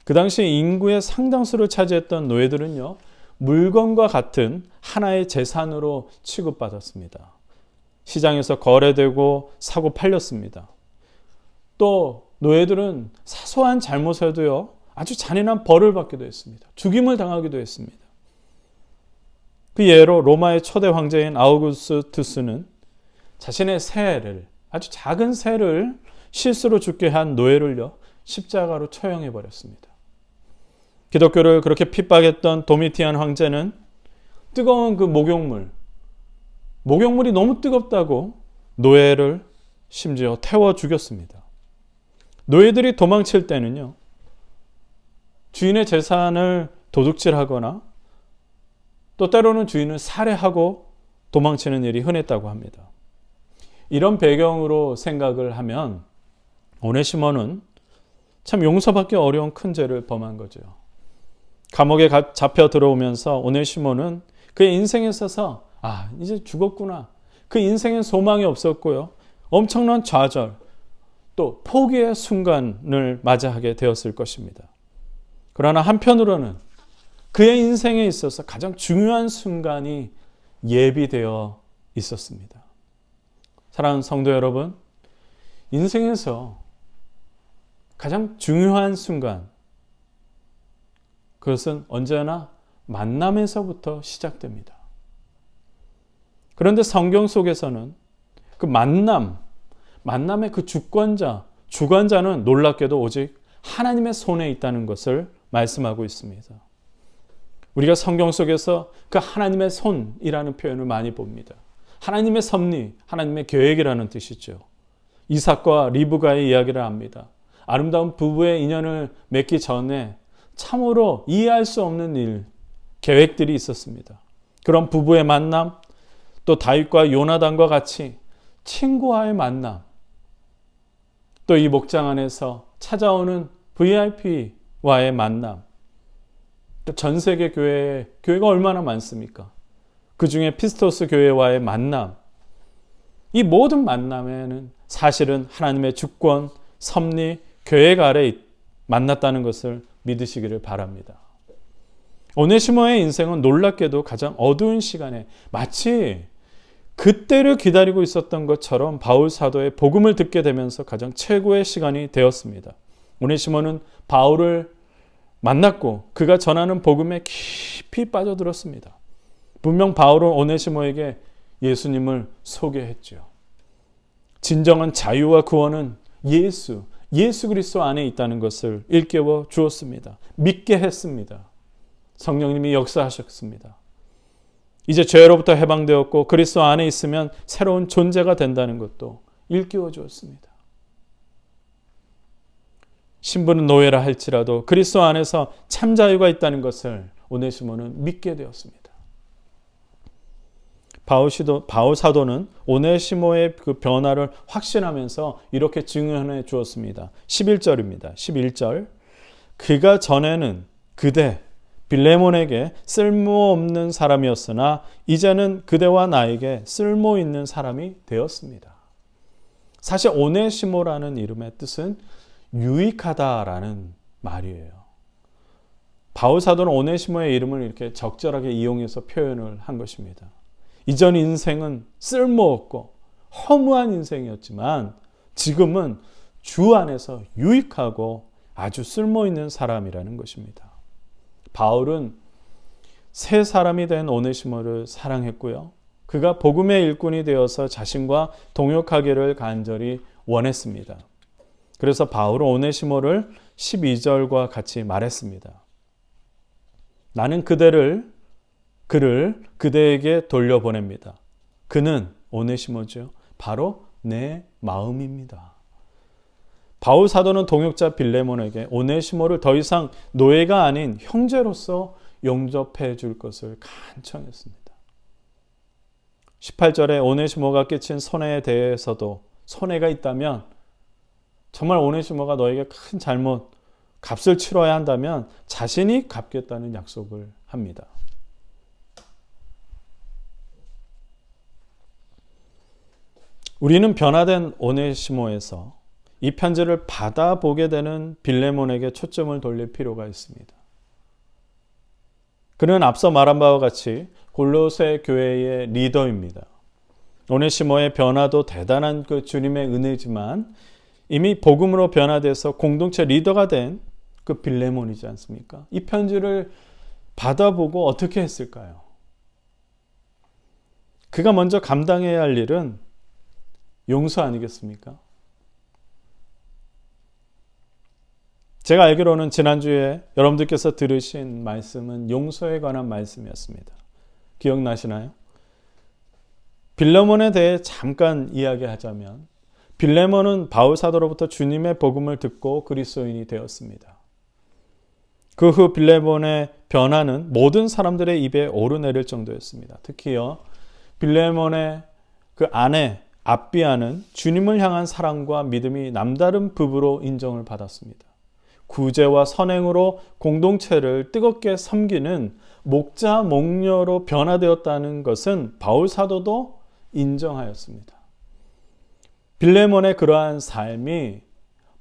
그 당시 인구의 상당수를 차지했던 노예들은요, 물건과 같은 하나의 재산으로 취급받았습니다. 시장에서 거래되고 사고 팔렸습니다. 또 노예들은 사소한 잘못에도요, 아주 잔인한 벌을 받기도 했습니다. 죽임을 당하기도 했습니다. 그 예로 로마의 초대 황제인 아우구스투스는 자신의 새를, 아주 작은 새를 실수로 죽게 한 노예를요, 십자가로 처형해 버렸습니다. 기독교를 그렇게 핍박했던 도미티안 황제는 뜨거운 그 목욕물이 너무 뜨겁다고 노예를 심지어 태워 죽였습니다. 노예들이 도망칠 때는요, 주인의 재산을 도둑질하거나 또 때로는 주인을 살해하고 도망치는 일이 흔했다고 합니다. 이런 배경으로 생각을 하면 오네시모는 참 용서받기 어려운 큰 죄를 범한 거죠. 감옥에 잡혀 들어오면서 오네시모는 그의 인생에 있어서 이제 죽었구나. 그 인생엔 소망이 없었고요. 엄청난 좌절, 또 포기의 순간을 맞이하게 되었을 것입니다. 그러나 한편으로는 그의 인생에 있어서 가장 중요한 순간이 예비되어 있었습니다. 사랑하는 성도 여러분, 인생에서 가장 중요한 순간, 그것은 언제나 만남에서부터 시작됩니다. 그런데 성경 속에서는 그 만남의 그 주관자는 놀랍게도 오직 하나님의 손에 있다는 것을 말씀하고 있습니다. 우리가 성경 속에서 그 하나님의 손이라는 표현을 많이 봅니다. 하나님의 섭리, 하나님의 계획이라는 뜻이죠. 이삭과 리브가의 이야기를 합니다. 아름다운 부부의 인연을 맺기 전에 참으로 이해할 수 없는 계획들이 있었습니다. 그런 부부의 만남, 또 다윗과 요나단과 같이 친구와의 만남, 또 이 목장 안에서 찾아오는 VIP와의 만남, 또 전 세계 교회가 얼마나 많습니까? 그 중에 피스토스 교회와의 만남, 이 모든 만남에는 사실은 하나님의 주권, 섭리, 계획 아래 만났다는 것을 믿으시기를 바랍니다. 오네시모의 인생은 놀랍게도 가장 어두운 시간에 마치 그때를 기다리고 있었던 것처럼 바울 사도의 복음을 듣게 되면서 가장 최고의 시간이 되었습니다. 오네시모는 바울을 만났고 그가 전하는 복음에 깊이 빠져들었습니다. 분명 바울은 오네시모에게 예수님을 소개했죠. 진정한 자유와 구원은 예수 그리스도 안에 있다는 것을 일깨워 주었습니다. 믿게 했습니다. 성령님이 역사하셨습니다. 이제 죄로부터 해방되었고 그리스도 안에 있으면 새로운 존재가 된다는 것도 일깨워 주었습니다. 신부는 노예라 할지라도 그리스도 안에서 참 자유가 있다는 것을 오네시모는 믿게 되었습니다. 바울 사도는 오네시모의 그 변화를 확신하면서 이렇게 증언해 주었습니다. 11절입니다. 11절. 그가 전에는 그대 빌레몬에게 쓸모없는 사람이었으나 이제는 그대와 나에게 쓸모 있는 사람이 되었습니다. 사실 오네시모라는 이름의 뜻은 유익하다라는 말이에요. 바울 사도는 오네시모의 이름을 이렇게 적절하게 이용해서 표현을 한 것입니다. 이전 인생은 쓸모없고 허무한 인생이었지만 지금은 주 안에서 유익하고 아주 쓸모있는 사람이라는 것입니다. 바울은 새 사람이 된 오네시모를 사랑했고요. 그가 복음의 일꾼이 되어서 자신과 동역하기를 간절히 원했습니다. 그래서 바울은 오네시모를 12절과 같이 말했습니다. 나는 그대를 그를 그대에게 돌려보냅니다. 그는 오네시모죠. 바로 내 마음입니다. 바울 사도는 동역자 빌레몬에게 오네시모를 더 이상 노예가 아닌 형제로서 용접해 줄 것을 간청했습니다. 18절에 오네시모가 끼친 손해에 대해서도 손해가 있다면 정말 오네시모가 너에게 큰 잘못, 값을 치러야 한다면 자신이 갚겠다는 약속을 합니다. 우리는 변화된 오네시모에서 이 편지를 받아보게 되는 빌레몬에게 초점을 돌릴 필요가 있습니다. 그는 앞서 말한 바와 같이 골로새 교회의 리더입니다. 오네시모의 변화도 대단한 그 주님의 은혜지만 이미 복음으로 변화돼서 공동체 리더가 된 그 빌레몬이지 않습니까? 이 편지를 받아보고 어떻게 했을까요? 그가 먼저 감당해야 할 일은 용서 아니겠습니까? 제가 알기로는 지난주에 여러분들께서 들으신 말씀은 용서에 관한 말씀이었습니다. 기억나시나요? 빌레몬에 대해 잠깐 이야기하자면 빌레몬은 바울 사도로부터 주님의 복음을 듣고 그리스도인이 되었습니다. 그 후 빌레몬의 변화는 모든 사람들의 입에 오르내릴 정도였습니다. 특히요, 빌레몬의 그 아내 압비아는 주님을 향한 사랑과 믿음이 남다른 부부로 인정을 받았습니다. 구제와 선행으로 공동체를 뜨겁게 섬기는 목자 목녀로 변화되었다는 것은 바울 사도도 인정하였습니다. 빌레몬의 그러한 삶이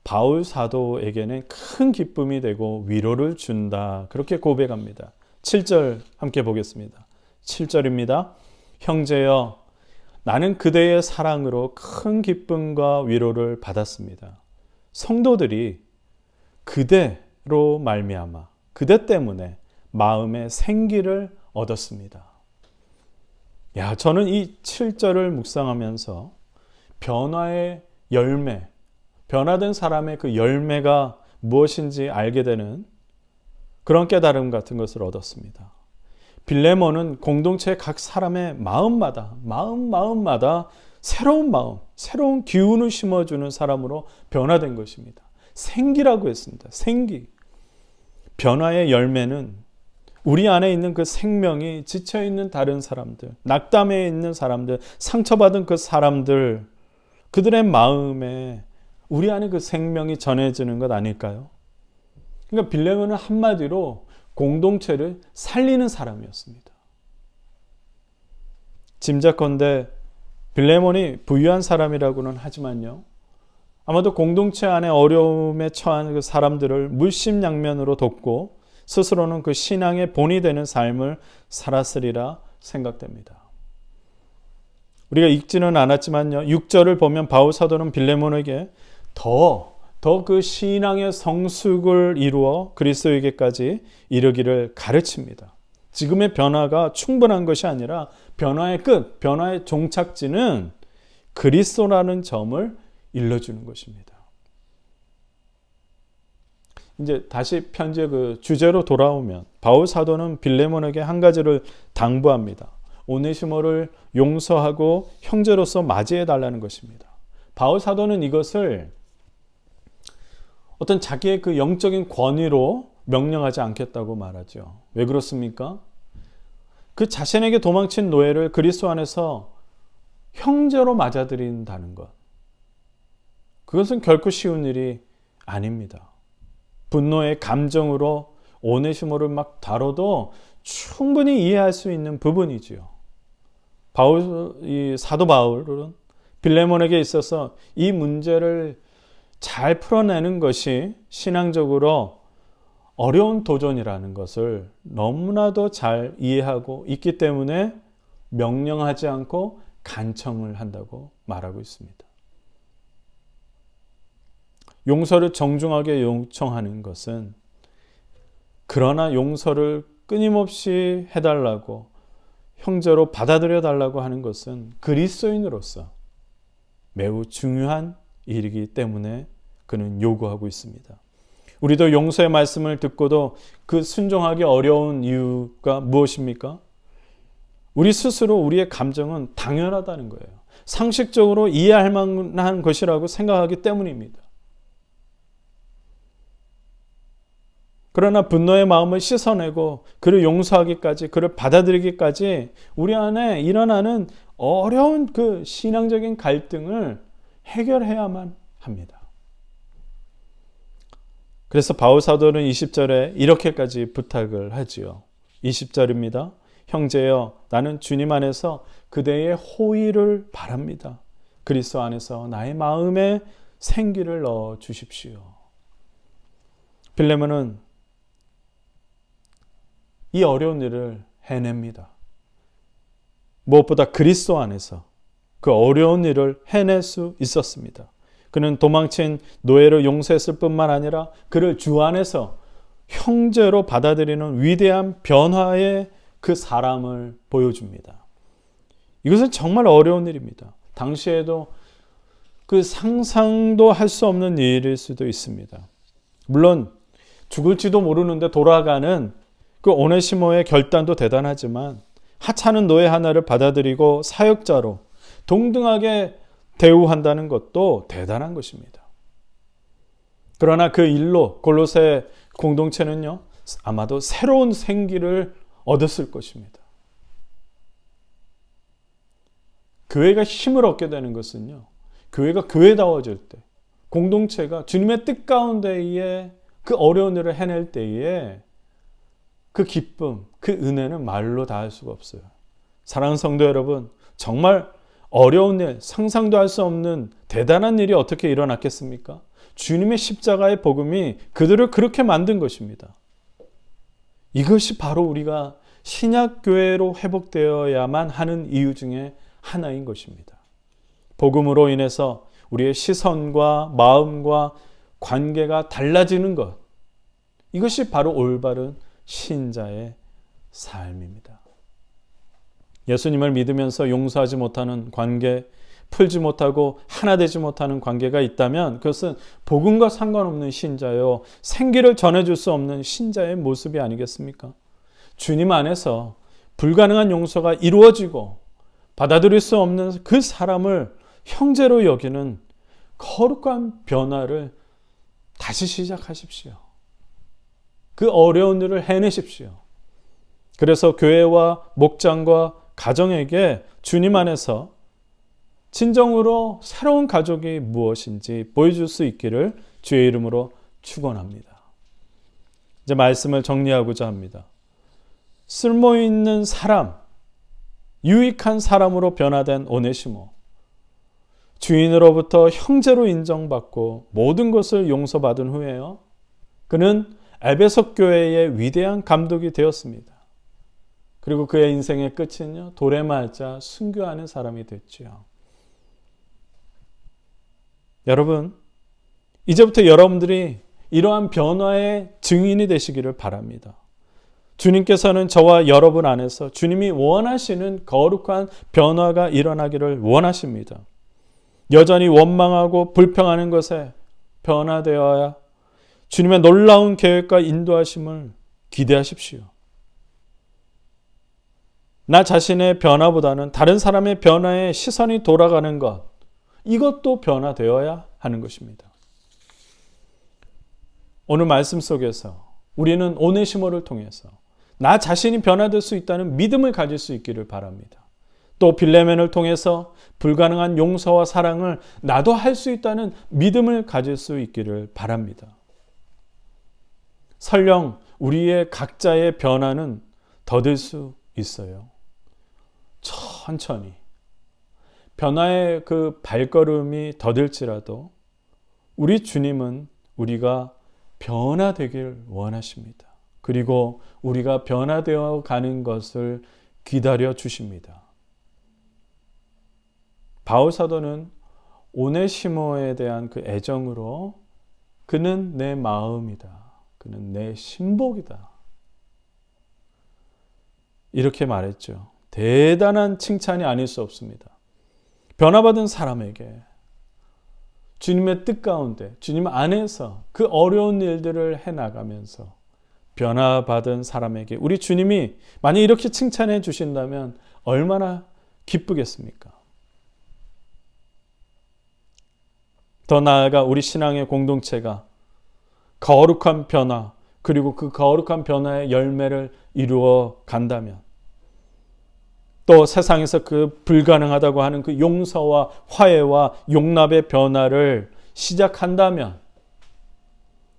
바울 사도에게는 큰 기쁨이 되고 위로를 준다. 그렇게 고백합니다. 7절 함께 보겠습니다. 7절입니다. 형제여, 나는 그대의 사랑으로 큰 기쁨과 위로를 받았습니다. 성도들이 그대로 말미암아 그대 때문에 마음의 생기를 얻었습니다. 야, 저는 이 7절을 묵상하면서 변화의 열매, 변화된 사람의 그 열매가 무엇인지 알게 되는 그런 깨달음 같은 것을 얻었습니다. 빌레몬은 공동체 각 사람의 마음마다 새로운 마음, 새로운 기운을 심어주는 사람으로 변화된 것입니다. 생기라고 했습니다. 생기. 변화의 열매는 우리 안에 있는 그 생명이 지쳐있는 다른 사람들, 낙담해 있는 사람들, 상처받은 그 사람들, 그들의 마음에 우리 안에 그 생명이 전해지는 것 아닐까요? 그러니까 빌레몬은 한마디로 공동체를 살리는 사람이었습니다. 짐작컨대 빌레몬이 부유한 사람이라고는 하지만요, 아마도 공동체 안에 어려움에 처한 그 사람들을 물심양면으로 돕고 스스로는 그 신앙의 본이 되는 삶을 살았으리라 생각됩니다. 우리가 읽지는 않았지만요, 6절을 보면 바울 사도는 빌레몬에게 더 그 신앙의 성숙을 이루어 그리스도에게까지 이르기를 가르칩니다. 지금의 변화가 충분한 것이 아니라 변화의 끝, 변화의 종착지는 그리스도라는 점을 일러주는 것입니다. 이제 다시 편지의 그 주제로 돌아오면 바울 사도는 빌레몬에게 한 가지를 당부합니다. 오네시모를 용서하고 형제로서 맞이해 달라는 것입니다. 바울 사도는 이것을 어떤 자기의 그 영적인 권위로 명령하지 않겠다고 말하죠. 왜 그렇습니까? 그 자신에게 도망친 노예를 그리스도 안에서 형제로 맞아들인다는 것. 그것은 결코 쉬운 일이 아닙니다. 분노의 감정으로 오네시모를 막 다뤄도 충분히 이해할 수 있는 부분이지요. 이 사도 바울은 빌레몬에게 있어서 이 문제를 잘 풀어내는 것이 신앙적으로 어려운 도전이라는 것을 너무나도 잘 이해하고 있기 때문에 명령하지 않고 간청을 한다고 말하고 있습니다. 용서를 정중하게 요청하는 것은, 그러나 용서를 끊임없이 해달라고, 형제로 받아들여 달라고 하는 것은 그리스도인으로서 매우 중요한 일이기 때문에 그는 요구하고 있습니다. 우리도 용서의 말씀을 듣고도 그 순종하기 어려운 이유가 무엇입니까? 우리 스스로 우리의 감정은 당연하다는 거예요. 상식적으로 이해할 만한 것이라고 생각하기 때문입니다. 그러나 분노의 마음을 씻어내고 그를 용서하기까지, 그를 받아들이기까지 우리 안에 일어나는 어려운 그 신앙적인 갈등을 해결해야만 합니다. 그래서 바울 사도는 20절에 이렇게까지 부탁을 하지요. 20절입니다. 형제여, 나는 주님 안에서 그대의 호의를 바랍니다. 그리스도 안에서 나의 마음에 생기를 넣어 주십시오. 빌레몬은 이 어려운 일을 해냅니다. 무엇보다 그리스도 안에서 그 어려운 일을 해낼 수 있었습니다. 그는 도망친 노예를 용서했을 뿐만 아니라 그를 주 안에서 형제로 받아들이는 위대한 변화의 그 사람을 보여줍니다. 이것은 정말 어려운 일입니다. 당시에도 그 상상도 할 수 없는 일일 수도 있습니다. 물론 죽을지도 모르는데 돌아가는 그 오네시모의 결단도 대단하지만 하찮은 노예 하나를 받아들이고 사역자로 동등하게 대우한다는 것도 대단한 것입니다. 그러나 그 일로 골로새 공동체는요, 아마도 새로운 생기를 얻었을 것입니다. 교회가 힘을 얻게 되는 것은요, 교회가 교회다워질 때, 공동체가 주님의 뜻 가운데에 그 어려운 일을 해낼 때에 그 기쁨, 그 은혜는 말로 다 할 수가 없어요. 사랑하는 성도 여러분, 정말 어려운 일, 상상도 할 수 없는 대단한 일이 어떻게 일어났겠습니까? 주님의 십자가의 복음이 그들을 그렇게 만든 것입니다. 이것이 바로 우리가 신약교회로 회복되어야만 하는 이유 중에 하나인 것입니다. 복음으로 인해서 우리의 시선과 마음과 관계가 달라지는 것, 이것이 바로 올바른 신자의 삶입니다. 예수님을 믿으면서 용서하지 못하는 관계, 풀지 못하고 하나 되지 못하는 관계가 있다면 그것은 복음과 상관없는 신자요, 생기를 전해줄 수 없는 신자의 모습이 아니겠습니까? 주님 안에서 불가능한 용서가 이루어지고 받아들일 수 없는 그 사람을 형제로 여기는 거룩한 변화를 다시 시작하십시오. 그 어려운 일을 해내십시오. 그래서 교회와 목장과 가정에게 주님 안에서 진정으로 새로운 가족이 무엇인지 보여줄 수 있기를 주의 이름으로 축원합니다. 이제 말씀을 정리하고자 합니다. 쓸모있는 사람, 유익한 사람으로 변화된 오네시모, 주인으로부터 형제로 인정받고 모든 것을 용서받은 후에요, 그는 에베소 교회의 위대한 감독이 되었습니다. 그리고 그의 인생의 끝은요, 돌에 말자 순교하는 사람이 됐지요. 여러분, 이제부터 여러분들이 이러한 변화의 증인이 되시기를 바랍니다. 주님께서는 저와 여러분 안에서 주님이 원하시는 거룩한 변화가 일어나기를 원하십니다. 여전히 원망하고 불평하는 것에 변화되어야 주님의 놀라운 계획과 인도하심을 기대하십시오. 나 자신의 변화보다는 다른 사람의 변화에 시선이 돌아가는 것, 이것도 변화되어야 하는 것입니다. 오늘 말씀 속에서 우리는 오네시모를 통해서 나 자신이 변화될 수 있다는 믿음을 가질 수 있기를 바랍니다. 또 빌레몬을 통해서 불가능한 용서와 사랑을 나도 할 수 있다는 믿음을 가질 수 있기를 바랍니다. 설령 우리의 각자의 변화는 더딜 수 있어요. 천천히 변화의 그 발걸음이 더딜지라도 우리 주님은 우리가 변화되길 원하십니다. 그리고 우리가 변화되어 가는 것을 기다려 주십니다. 바울 사도는 오네시모에 대한 그 애정으로 그는 내 마음이다, 그는 내 신복이다, 이렇게 말했죠. 대단한 칭찬이 아닐 수 없습니다. 변화받은 사람에게 주님의 뜻 가운데 주님 안에서 그 어려운 일들을 해나가면서 변화받은 사람에게 우리 주님이 만약 이렇게 칭찬해 주신다면 얼마나 기쁘겠습니까? 더 나아가 우리 신앙의 공동체가 거룩한 변화, 그리고 그 거룩한 변화의 열매를 이루어 간다면, 또 세상에서 그 불가능하다고 하는 그 용서와 화해와 용납의 변화를 시작한다면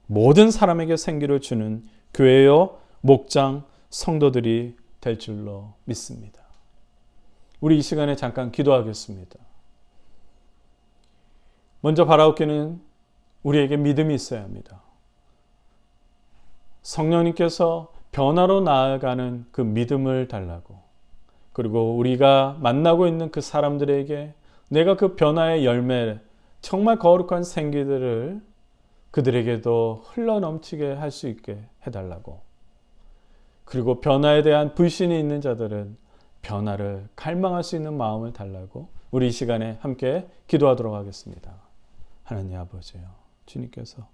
모든 사람에게 생기를 주는 교회요, 목장, 성도들이 될 줄로 믿습니다. 우리 이 시간에 잠깐 기도하겠습니다. 먼저 바라옵기는 우리에게 믿음이 있어야 합니다. 성령님께서 변화로 나아가는 그 믿음을 달라고, 그리고 우리가 만나고 있는 그 사람들에게 내가 그 변화의 열매, 정말 거룩한 생기들을 그들에게도 흘러넘치게 할 수 있게 해달라고, 그리고 변화에 대한 불신이 있는 자들은 변화를 갈망할 수 있는 마음을 달라고 우리 이 시간에 함께 기도하도록 하겠습니다. 하나님 아버지요, 주님께서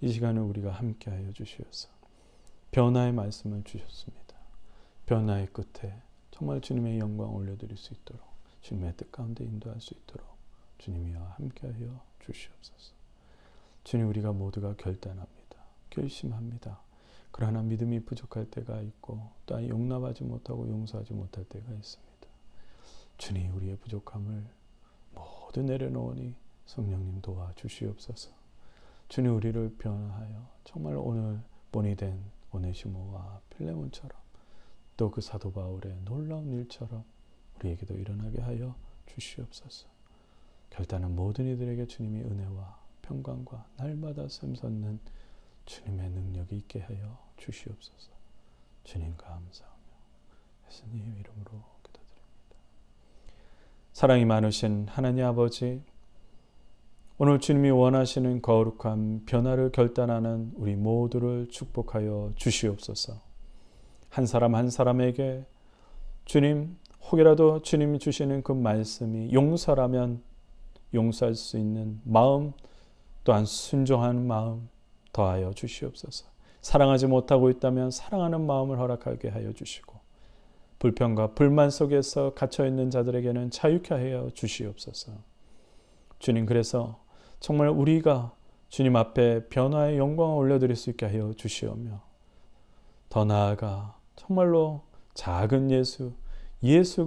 이 시간에 우리가 함께하여 주시옵소서. 변화의 말씀을 주셨습니다. 변화의 끝에 정말 주님의 영광 올려드릴 수 있도록, 주님의 뜻 가운데 인도할 수 있도록 주님이와 함께하여 주시옵소서. 주님, 우리가 모두가 결단합니다. 결심합니다. 그러나 믿음이 부족할 때가 있고 또 용납하지 못하고 용서하지 못할 때가 있습니다. 주님, 우리의 부족함을 모두 내려놓으니 성령님 도와주시옵소서. 주님, 우리를 변화하여 정말 오늘 본이 된 오네시모와 필레몬처럼, 또 그 사도 바울의 놀라운 일처럼 우리에게도 일어나게 하여 주시옵소서. 결단은 모든 이들에게 주님이 은혜와 평강과 날마다 샘솟는 주님의 능력이 있게 하여 주시옵소서. 주님 감사하며 예수님 이름으로 기도드립니다. 사랑이 많으신 하나님 아버지, 오늘 주님이 원하시는 거룩한 변화를 결단하는 우리 모두를 축복하여 주시옵소서. 한 사람 한 사람에게 주님, 혹이라도 주님이 주시는 그 말씀이 용서라면 용서할 수 있는 마음, 또한 순종하는 마음 더하여 주시옵소서. 사랑하지 못하고 있다면 사랑하는 마음을 허락하게 하여 주시고, 불평과 불만 속에서 갇혀있는 자들에게는 자유케 하여 주시옵소서. 주님, 그래서 정말 우리가 주님 앞에 변화의 영광을 올려드릴 수 있게 하여 주시오며, 더 나아가 정말로 작은 예수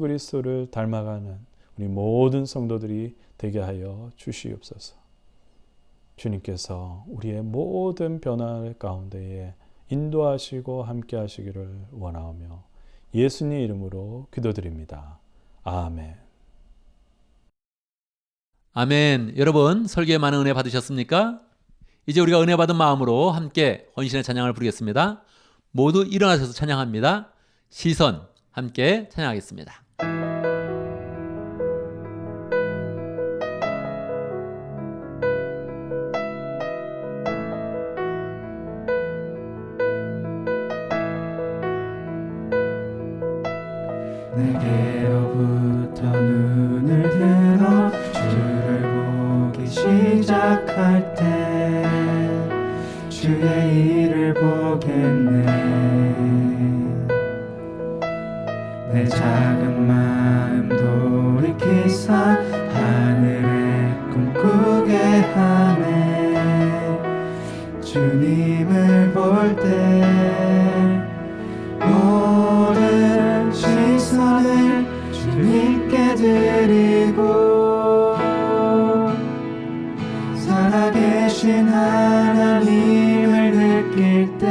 그리스도를 닮아가는 우리 모든 성도들이 되게 하여 주시옵소서. 주님께서 우리의 모든 변화 가운데에 인도하시고 함께 하시기를 원하오며 예수님 이름으로 기도드립니다. 아멘. 아멘. 여러분, 설교에 많은 은혜 받으셨습니까? 이제 우리가 은혜 받은 마음으로 함께 헌신의 찬양을 부르겠습니다. 모두 일어나셔서 찬양합니다. 시선 함께 찬양하겠습니다. 내게로부터 눈을 들어 주를 보기 시작할 때 주의 일을 보겠네. 내 작은 마음 돌이키사 하늘에 꿈꾸게 하네. 주님을 볼 때 모든 시선을 주님께 드리고 살아계신 하나님을 느낄 때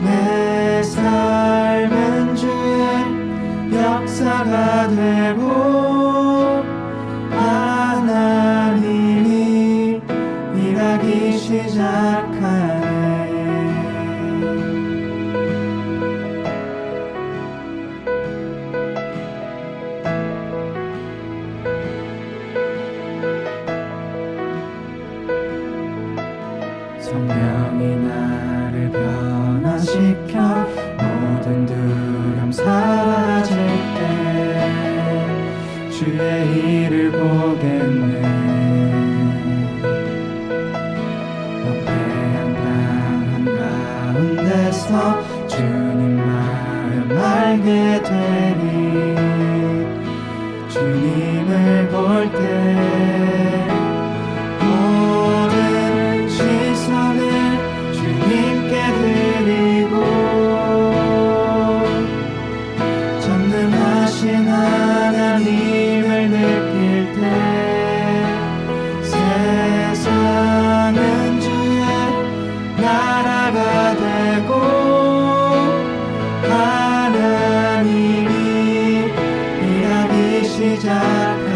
내 삶은 주의 역사가 되고 하나님이 일하기 시작하네. 성령이 나를 변화시켜 모든 두려움 사라질 때 주의 일을 보겠네. 영폐한 방 한가운데서 주님 마음 알게 되리. 때 모든 시선을 주님께 드리고 전능하신 하나님을 느낄 때 세상은 주의 나라가 되고 하나님이 일하기 시작하네.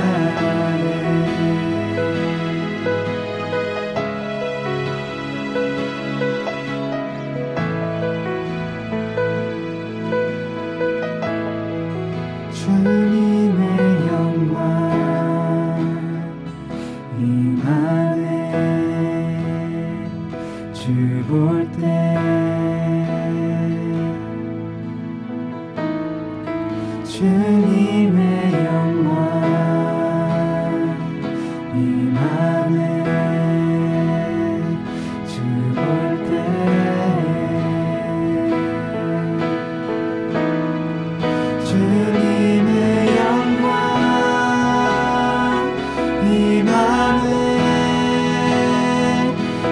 주님의 영광 임하네. 주 볼 때 주님의 영광 임하네. 주 볼 때 주님의 영광 임하네.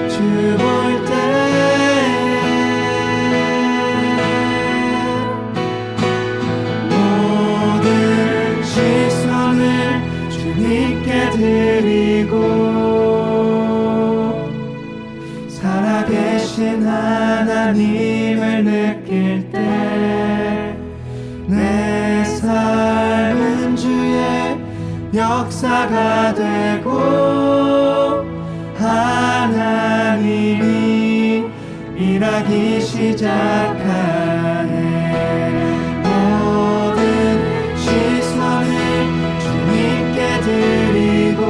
주 볼 때 모든 시선을 주님께 드리고 살아계신 하나님을 느낄 때 내 삶은 주의 역사가 되고 하나님이 일하기 시작하네. 모든 시선을 주님께 드리고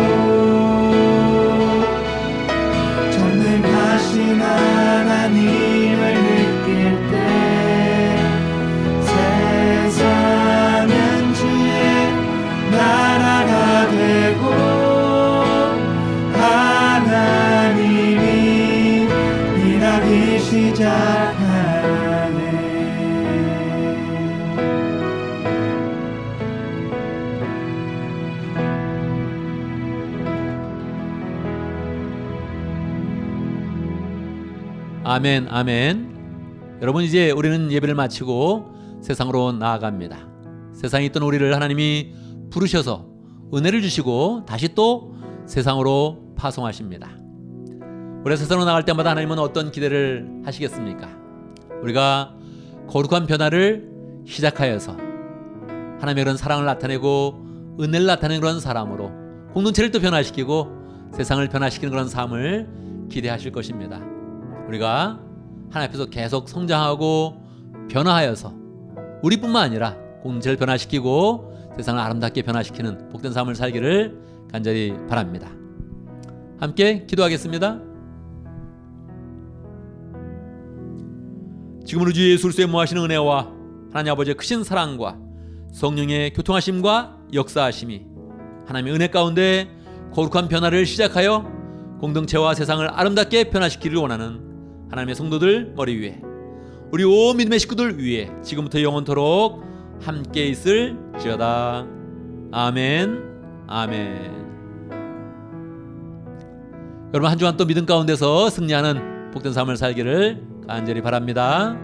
전능하신 하나님을 느낄 때 세상은 주의 나라가 되고 하나님이 일하기 시작하네. 아멘, 아멘. 여러분, 이제 우리는 예배를 마치고 세상으로 나아갑니다. 세상에 있던 우리를 하나님이 부르셔서 은혜를 주시고 다시 또 세상으로 파송하십니다. 우리가 세상으로 나갈 때마다 하나님은 어떤 기대를 하시겠습니까? 우리가 거룩한 변화를 시작하여서 하나님의 그런 사랑을 나타내고 은혜를 나타내는 그런 사람으로 공동체를 또 변화시키고 세상을 변화시키는 그런 삶을 기대하실 것입니다. 우리가 하나님 앞에서 계속 성장하고 변화하여서 우리뿐만 아니라 공동체를 변화시키고 세상을 아름답게 변화시키는 복된 삶을 살기를 간절히 바랍니다. 함께 기도하겠습니다. 지금으로 주 예수 그리스도의 무하신 은혜와 하나님 아버지의 크신 사랑과 성령의 교통하심과 역사하심이 하나님의 은혜 가운데 거룩한 변화를 시작하여 공동체와 세상을 아름답게 변화시키기를 원하는 하나님의 성도들 머리 위에 우리 온 믿음의 식구들 위에 지금부터 영원토록 함께 있을지어다. 아멘, 아멘. 여러분, 한 주간 또 믿음 가운데서 승리하는 복된 삶을 살기를 간절히 바랍니다.